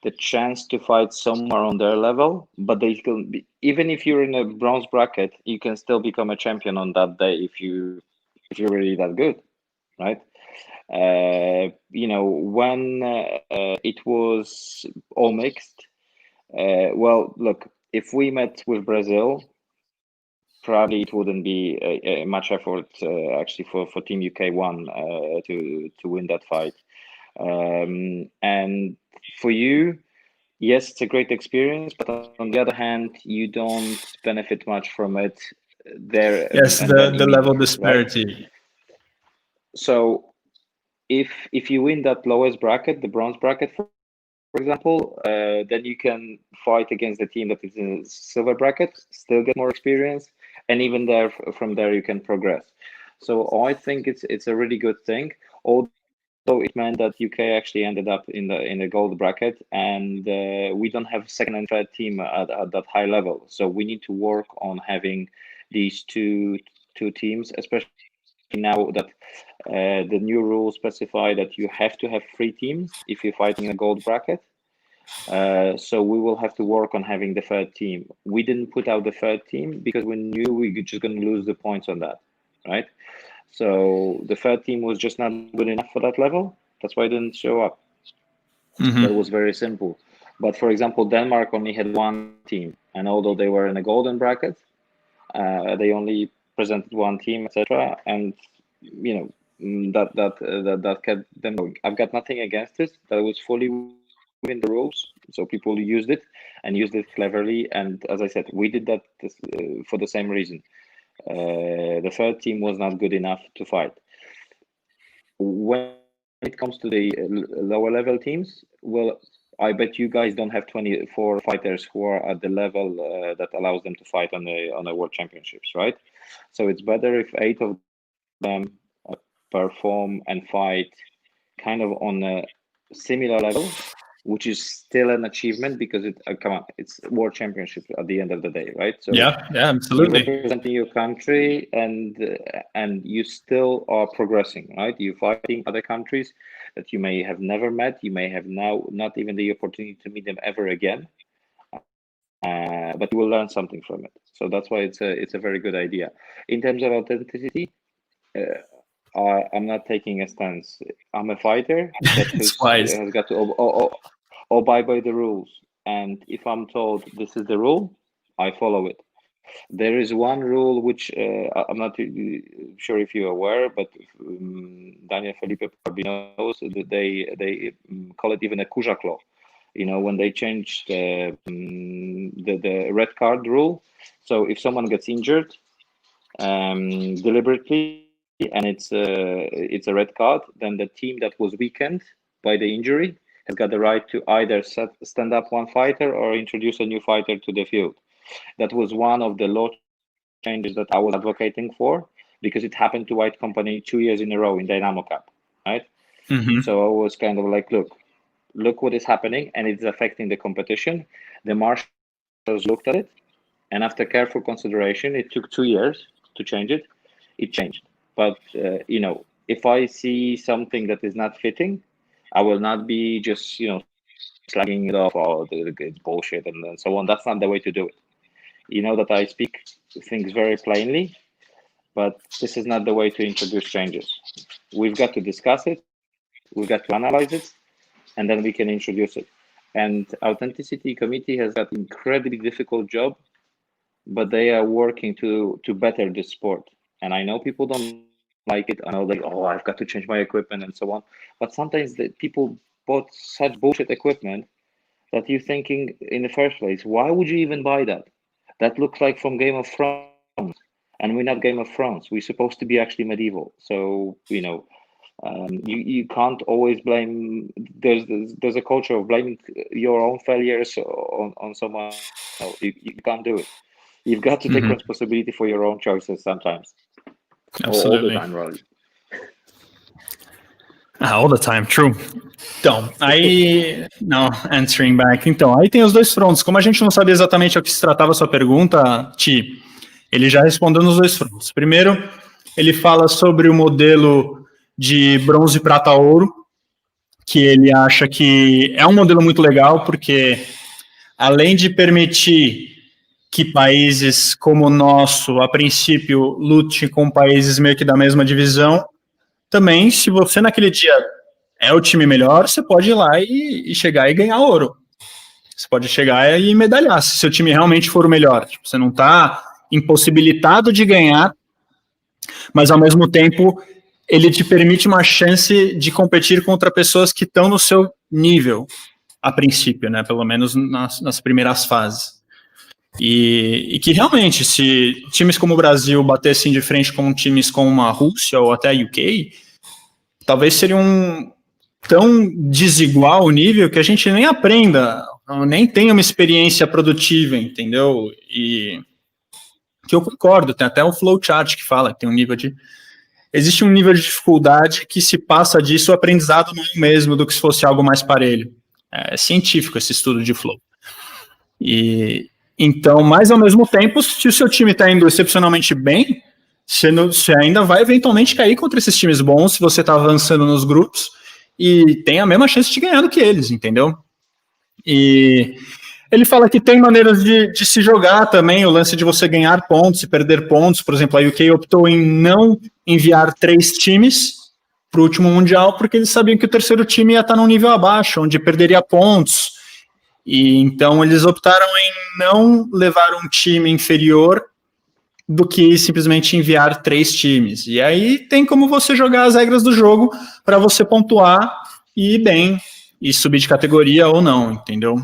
the chance to fight somewhere on their level. But they can be, even if you're in a bronze bracket, you can still become a champion on that day if you're really that good, right? When it was all mixed, well, look, if we met with Brazil, probably it wouldn't be a much effort actually for Team UK1 to win that fight. And for you, yes, it's a great experience, but on the other hand, you don't benefit much from it. Yes, the level disparity. Right? So if you win that lowest bracket, the bronze bracket, for example, then you can fight against the team that is in the silver bracket, still get more experience, and even from there you can progress. So I think it's a really good thing. Although it meant that UK actually ended up in the gold bracket, and we don't have second and third team at that high level. So we need to work on having these two teams, especially now that the new rules specify that you have to have 3 teams if you're fighting a gold bracket. So we will have to work on having the third team. We didn't put out the third team because we knew we were just going to lose the points on that, right? So the third team was just not good enough for that level. That's why it didn't show up. That was very simple. But for example, Denmark only had 1 team, and although they were in a golden bracket, they only presented 1 team, etc. And that kept them going. I've got nothing against it. That was fully within the rules, so people used it and used it cleverly. And as I said, we did that for the same reason. The third team was not good enough to fight. When it comes to the lower level teams, well, I bet you guys don't have 24 fighters who are at the level that allows them to fight on the world championships, right? So it's better if 8 of them perform and fight kind of on a similar level, which is still an achievement because it's world championships at the end of the day, right? So yeah, absolutely. You're representing your country, and you still are progressing, right? You're fighting other countries that you may have never met. You may have now not even the opportunity to meet them ever again. but you will learn something from it. So that's why it's a very good idea. In terms of authenticity, I'm not taking a stance. I'm a fighter that has got to abide by the rules. And if I'm told this is the rule, I follow it. There is one rule which I'm not sure if you're aware, but Daniel Felipe probably knows that they call it even a Kurzak law. You know, when they changed the red card rule. So if someone gets injured deliberately and it's a red card, then the team that was weakened by the injury has got the right to either stand up one fighter or introduce a new fighter to the field. That was one of the law changes that I was advocating for, because it happened to White Company 2 years in a row in Dynamo Cup, right? Mm-hmm. So I was kind of like, look what is happening, and it's affecting the competition. The marshals looked at it, and after careful consideration, it took 2 years to change it. It changed. But, you know, if I see something that is not fitting, I will not be just, you know, slagging it off, or it's bullshit and so on. That's not the way to do it. You know that I speak things very plainly, but this is not the way to introduce changes. We've got to discuss it, we've got to analyze it, and then we can introduce it. And Authenticity Committee has got an incredibly difficult job, but they are working to better this sport. And I know people don't like it. I know they, I've got to change my equipment and so on. But sometimes the people bought such bullshit equipment that you're thinking in the first place, why would you even buy that? That looks like from Game of Thrones, and we're not Game of Thrones. We're supposed to be actually medieval. So, you know, you can't always blame. There's a culture of blaming your own failures on someone else. You can't do it. You've got to take responsibility for your own choices sometimes. Absolutely. All the time, really. All the time, true. Então, aí, não, answering back. Então, aí tem os dois fronts. Como a gente não sabia exatamente ao que se tratava a sua pergunta, Ti, ele já respondeu nos dois fronts. Primeiro, ele fala sobre o modelo de bronze, prata, ouro, que ele acha que é um modelo muito legal, porque além de permitir que países como o nosso, a princípio, lute com países meio que da mesma divisão, também, se você naquele dia é o time melhor, você pode ir lá e chegar e ganhar ouro. Você pode chegar e medalhar, se seu time realmente for o melhor. Tipo, você não está impossibilitado de ganhar, mas ao mesmo tempo ele te permite uma chance de competir contra pessoas que estão no seu nível, a princípio, né? Pelo menos nas primeiras fases. E que realmente, se times como o Brasil batessem de frente com times como a Rússia ou até a UK, talvez seria tão desigual o nível que a gente nem aprenda, nem tenha uma experiência produtiva, entendeu? E que eu concordo, tem até um flowchart que fala que tem existe um nível de dificuldade que, se passa disso, o aprendizado não é o mesmo do que se fosse algo mais parelho. É científico esse estudo de flow. Então, mas ao mesmo tempo, se o seu time está indo excepcionalmente bem, você ainda vai eventualmente cair contra esses times bons se você está avançando nos grupos e tem a mesma chance de ganhar do que eles, entendeu? E ele fala que tem maneiras de se jogar também, o lance de você ganhar pontos e perder pontos. Por exemplo, a UK optou em não enviar 3 times para o último Mundial, porque eles sabiam que o terceiro time ia estar num nível abaixo, onde perderia pontos. E então eles optaram em não levar um time inferior do que simplesmente enviar 3 times. E aí tem como você jogar as regras do jogo para você pontuar e ir bem, e subir de categoria ou não, entendeu?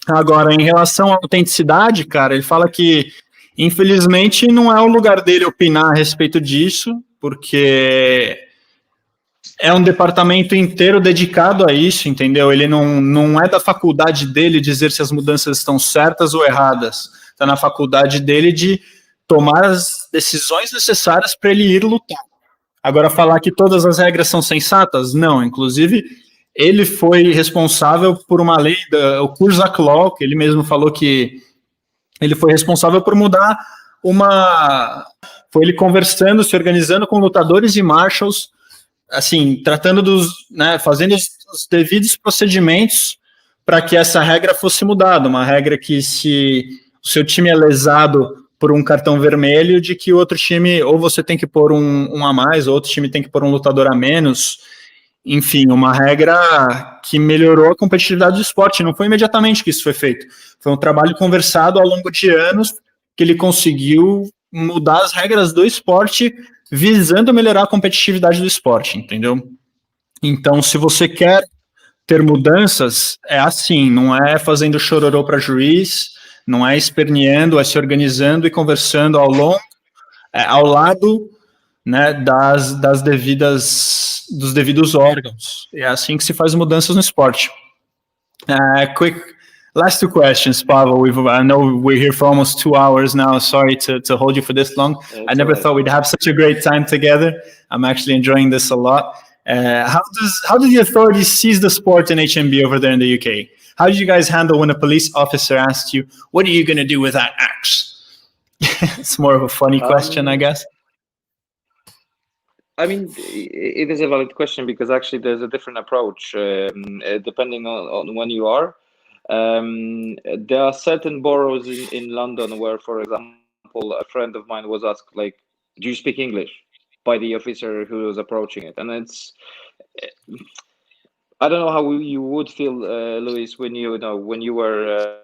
Agora, em relação à autenticidade, cara, ele fala que, infelizmente, não é o lugar dele opinar a respeito disso, porque é um departamento inteiro dedicado a isso, entendeu? Ele não é da faculdade dele dizer se as mudanças estão certas ou erradas. Está na faculdade dele de tomar as decisões necessárias para ele ir lutar. Agora, falar que todas as regras são sensatas? Não, inclusive ele foi responsável por uma lei, o Kurzak Law, que ele mesmo falou que ele foi responsável por mudar foi ele conversando, se organizando com lutadores e marshals, assim, tratando fazendo os devidos procedimentos para que essa regra fosse mudada, uma regra que se o seu time é lesado por um cartão vermelho, de que o outro time, ou você tem que pôr um a mais, ou outro time tem que pôr um lutador a menos. Enfim, uma regra que melhorou a competitividade do esporte. Não foi imediatamente que isso foi feito. Foi um trabalho conversado ao longo de anos que ele conseguiu mudar as regras do esporte visando melhorar a competitividade do esporte, entendeu? Então, se você quer ter mudanças, é assim, não é fazendo chororô para juiz, não é esperneando, é se organizando e conversando ao lado, né, dos devidos órgãos. É assim que se faz mudanças no esporte. Quick last two questions, Paweł. I know we're here for almost 2 hours now. Sorry to hold you for this long. I never thought we'd have such a great time together. I'm actually enjoying this a lot. How do the authorities seize the sport in HMB over there in the UK? How did you guys handle when a police officer asked you, "What are you going to do with that axe?" It's more of a funny question, I guess. I mean, it is a valid question because actually there's a different approach depending on when you are. There are certain boroughs in London where, for example, a friend of mine was asked, like, "Do you speak English?" by the officer who was approaching it, and I don't know how you would feel, Luis, when you were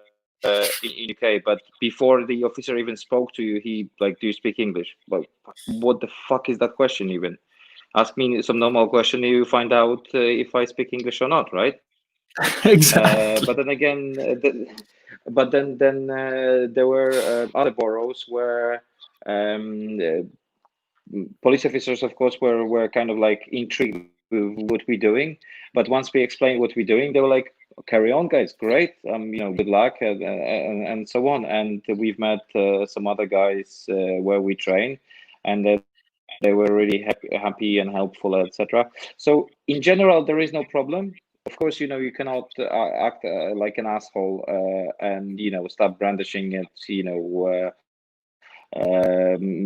in UK, but before the officer even spoke to you, he like, "Do you speak English?" Like, what the fuck is that question even? Ask me some normal question, you find out if I speak English or not, right? Exactly. But then again, there were other boroughs where police officers, of course, were kind of like intrigued with what we're doing. But once we explained what we're doing, they were like, "Carry on, guys, great. Good luck," and so on. And we've met some other guys where we train, and they were really happy and helpful, etc. So in general, there is no problem. Of course, you cannot act like an asshole and start brandishing it,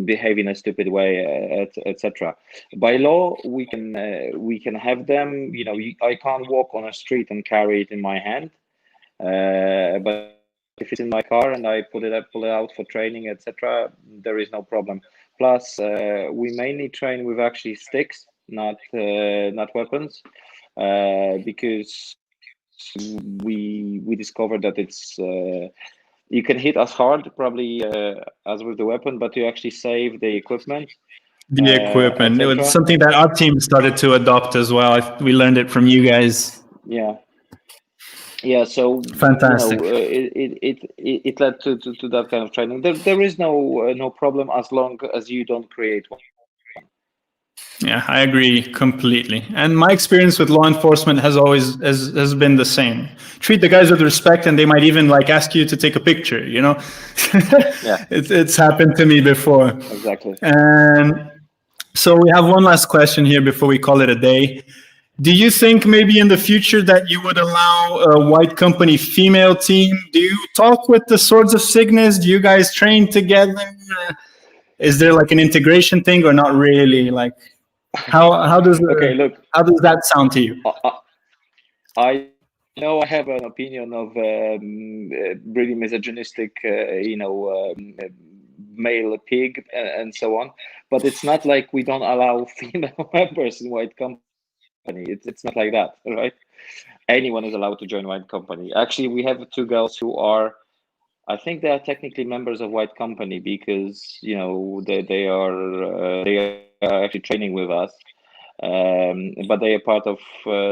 behave in a stupid way, etc. By law, we can have them. I can't walk on a street and carry it in my hand, but if it's in my car and I pull it out for training, etc., there is no problem. Plus, we mainly train with actually sticks, not weapons, because we discovered that it's you can hit as hard probably as with the weapon, but you actually save the equipment. The equipment. It was something that our team started to adopt as well. We learned it from you guys. Yeah, so fantastic. It led to that kind of training. There is no problem as long as you don't create one. Yeah, I agree completely. And my experience with law enforcement has been the same. Treat the guys with respect, and they might even like ask you to take a picture. Yeah, it's happened to me before. Exactly. And so we have one last question here before we call it a day. Do you think maybe in the future that you would allow a white company female team? Do you talk with the Swords of Cygnus? Do you guys train together? Is there like an integration thing or not really? Like, how does that sound to you? I know I have an opinion of really misogynistic, male pig and so on, but it's not like we don't allow female members in white company. It's not like that, right? Anyone is allowed to join white company. Actually, we have 2 girls who are, I think they are technically members of white company because they are actually training with us, but they are part of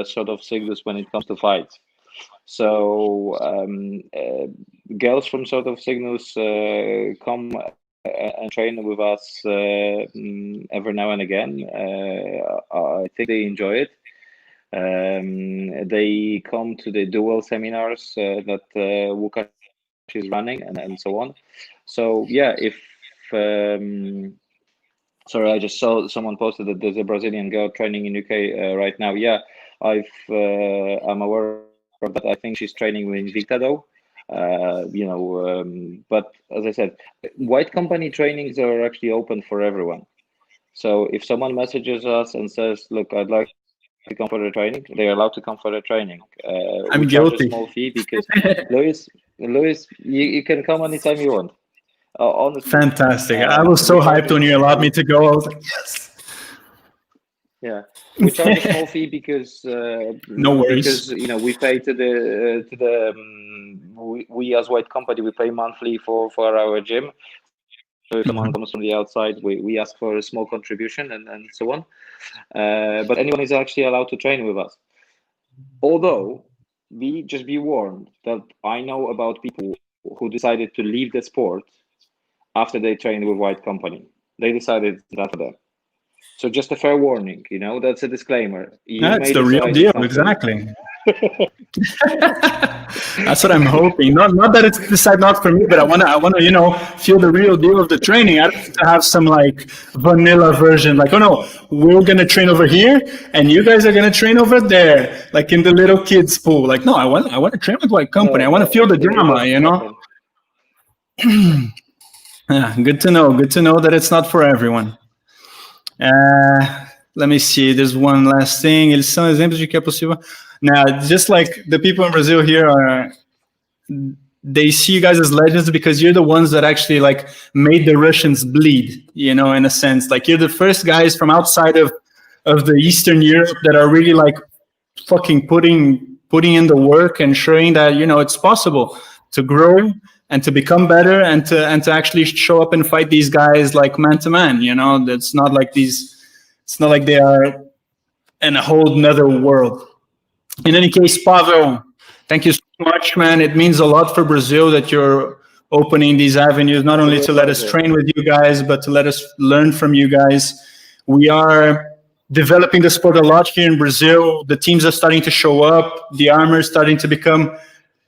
sort of Cygnus when it comes to fights. So girls from sort of Cygnus come and train with us every now and again. I think they enjoy it. They come to the dual seminars that Łukasz is running and so on. So yeah, if sorry, I just saw someone posted that there's a Brazilian girl training in UK right now. Yeah, I'm aware of that. I think she's training with Invicta though. But as I said, white company trainings are actually open for everyone. So if someone messages us and says, "Look, I'd like to come for the training. They're allowed to come for the training. I'm we charge guilty. a small fee because Luis, you can come anytime you want. Honestly. Fantastic. I was so hyped when you allowed me to go. I was like, yes. Yeah, we charge a small fee because no worries. Because we pay to the we as White Company, we pay monthly for our gym. So if someone comes from the outside, we ask for a small contribution and so on. But anyone is actually allowed to train with us. Although, just be warned that I know about people who decided to leave the sport after they trained with White Company. They decided that for them. So just a fair warning, that's a disclaimer. That's the real deal, exactly. That's what I'm hoping. Not that it's decided not for me, but I want to, feel the real deal of the training. I don't want to have some like vanilla version, like, oh no, we're gonna train over here, and you guys are gonna train over there, like in the little kids pool. Like, no, I want to train with White Company. I want to feel the drama, Yeah, good to know. Good to know that it's not for everyone. Let me see. There's one last thing. Eles são exemplos de que é possível. Now, just like the people in Brazil here they see you guys as legends because you're the ones that actually like made the Russians bleed, in a sense. Like you're the first guys from outside of the Eastern Europe that are really like fucking putting in the work and showing that, it's possible to grow and to become better and to actually show up and fight these guys like man to man. It's not like they are in a whole nother world. In any case, Paweł, thank you so much, man. It means a lot for Brazil that you're opening these avenues, not only to let us train with you guys, but to let us learn from you guys. We are developing the sport a lot here in Brazil. The teams are starting to show up. The armor is starting to become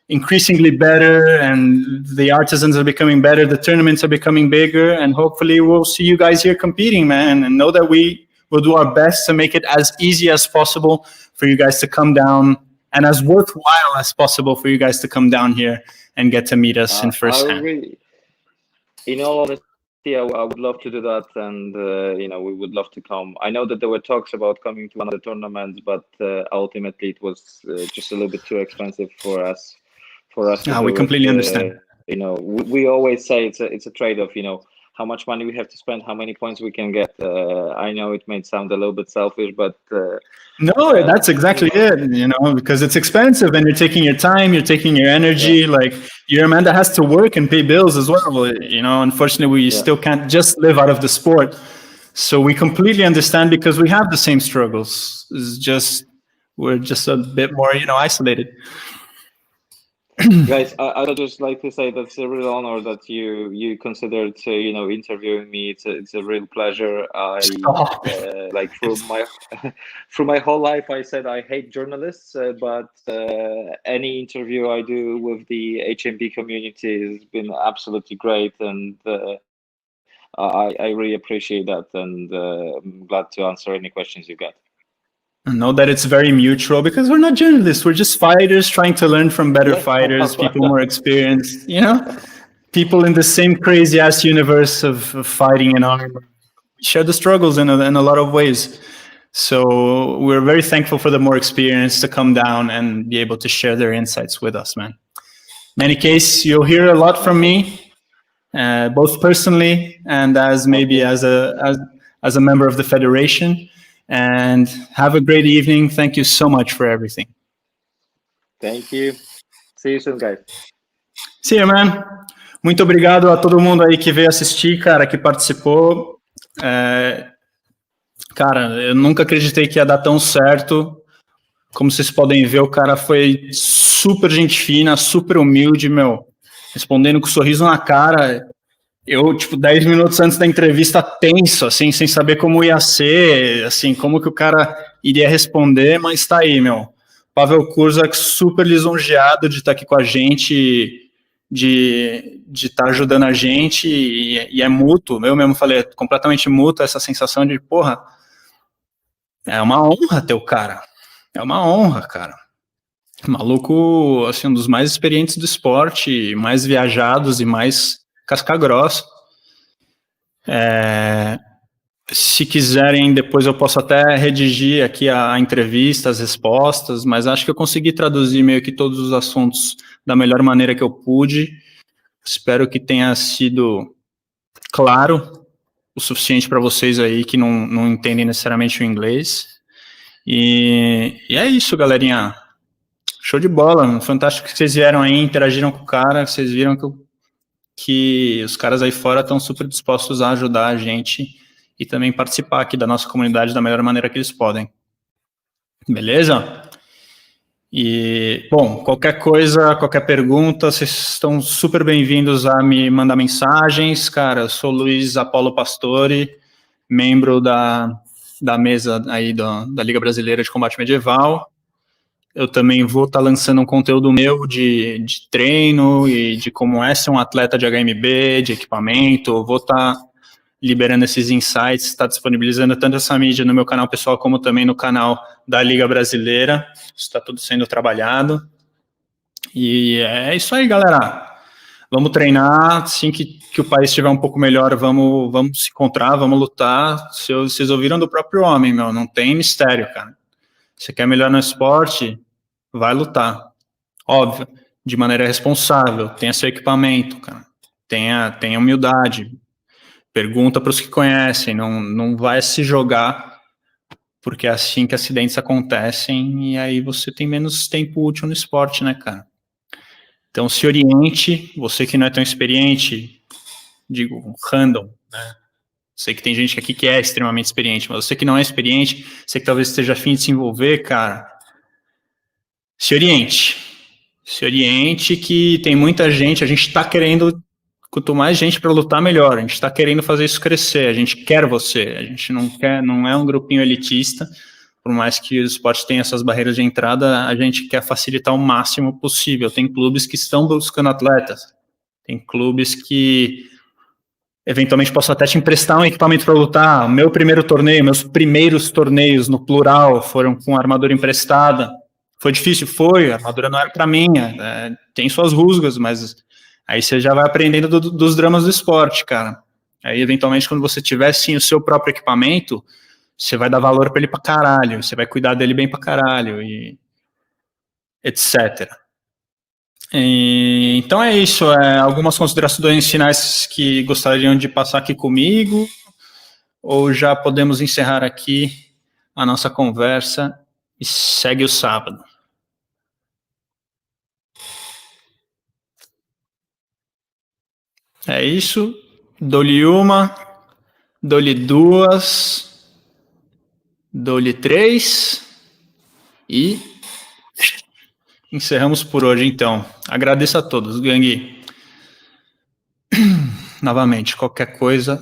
increasingly better, and the artisans are becoming better. The tournaments are becoming bigger, and hopefully we'll see you guys here competing, man, and know that we will do our best to make it as easy as possible for you guys to come down, and as worthwhile as possible for you guys to come down here and get to meet us in first hand. In all honesty, I would love to do that, and we would love to come. I know that there were talks about coming to one of the tournaments, but ultimately it was just a little bit too expensive for us. We completely understand. We always say it's a trade-off. How much money we have to spend, how many points we can get. I know it may sound a little bit selfish, but no, that's exactly it. Because it's expensive, and you're taking your time, you're taking your energy. Yeah. Like you're a man that has to work and pay bills as well. Unfortunately, we still can't just live out of the sport. So we completely understand because we have the same struggles. It's just we're just a bit more, isolated. Guys, I'd just like to say that's a real honor that you considered interviewing me. It's a real pleasure. Like through my whole life, I said I hate journalists, but any interview I do with the HMB community has been absolutely great, and I really appreciate that, and I'm glad to answer any questions you got. Know that it's very mutual because we're not journalists. We're just fighters trying to learn from better fighters, people more experienced, people in the same crazy ass universe of fighting and armor. We share the struggles in a lot of ways. So we're very thankful for the more experience to come down and be able to share their insights with us, man. In any case, you'll hear a lot from me, both personally and as a member of the federation. And have a great evening. Thank you so much for everything. Thank you. See you soon, guys. See you, man. Muito obrigado a todo mundo aí que veio assistir, cara, que participou. Cara, eu nunca acreditei que ia dar tão certo. Como vocês podem ver, o cara foi super gente fina, super humilde, respondendo com um sorriso na cara. Eu, 10 minutos antes da entrevista, tenso, assim, sem saber como ia ser, assim, como que o cara iria responder, mas tá aí, Paweł Kurzak, super lisonjeado de estar aqui com a gente, de estar ajudando a gente, e é mútuo, eu mesmo falei, é completamente mútuo essa sensação de, porra, é uma honra ter o cara, é uma honra, cara. Maluco, assim, um dos mais experientes do esporte, mais viajados e mais casca grossa. Se quiserem, depois eu posso até redigir aqui a entrevista, as respostas, mas acho que eu consegui traduzir meio que todos os assuntos da melhor maneira que eu pude. Espero que tenha sido claro o suficiente para vocês aí que não entendem necessariamente o inglês. E é isso, galerinha. Show de bola. Fantástico que vocês vieram aí, interagiram com o cara. Vocês viram que os caras aí fora estão super dispostos a ajudar a gente e também participar aqui da nossa comunidade da melhor maneira que eles podem. Beleza? E, bom, qualquer coisa, qualquer pergunta, vocês estão super bem-vindos a me mandar mensagens. Cara, eu sou Luiz Apolo Pastore, membro da mesa aí da Liga Brasileira de Combate Medieval. Eu também vou estar lançando um conteúdo meu de treino e de como é ser um atleta de HMB, de equipamento. Vou estar liberando esses insights, está disponibilizando tanto essa mídia no meu canal pessoal como também no canal da Liga Brasileira. Está tudo sendo trabalhado. E é isso aí, galera. Vamos treinar, assim que o país estiver um pouco melhor, vamos se encontrar, vamos lutar. Vocês ouviram do próprio homem, meu, não tem mistério, cara. Você quer melhor no esporte? Vai lutar. Óbvio, de maneira responsável, tenha seu equipamento, cara. Tenha humildade. Pergunta para os que conhecem, não vai se jogar, porque é assim que acidentes acontecem e aí você tem menos tempo útil no esporte, né, cara? Então se oriente, você que não é tão experiente, digo, random, né? Sei que tem gente aqui que é extremamente experiente, mas você que não é experiente, você que talvez esteja afim de se envolver, cara, se oriente. Se oriente que tem muita gente, a gente está querendo, quanto mais gente para lutar, melhor. A gente está querendo fazer isso crescer, a gente quer você, a gente não é um grupinho elitista, por mais que o esporte tenha essas barreiras de entrada, a gente quer facilitar o máximo possível. Tem clubes que estão buscando atletas, tem clubes que eventualmente posso até te emprestar um equipamento para lutar. O meu primeiro torneio, meus primeiros torneios, no plural, foram com armadura emprestada. Foi difícil? Foi. A armadura não era para mim. Tem suas rusgas, mas aí você já vai aprendendo dos dramas do esporte, cara. Aí, eventualmente, quando você tiver, sim, o seu próprio equipamento, você vai dar valor para ele pra caralho. Você vai cuidar dele bem pra caralho, e etc. Então é isso, algumas considerações finais que gostariam de passar aqui comigo, ou já podemos encerrar aqui a nossa conversa e segue o sábado. É isso, dou-lhe uma, dou-lhe duas, dou-lhe três e encerramos por hoje então. Agradeço a todos, gangue. Novamente, qualquer coisa,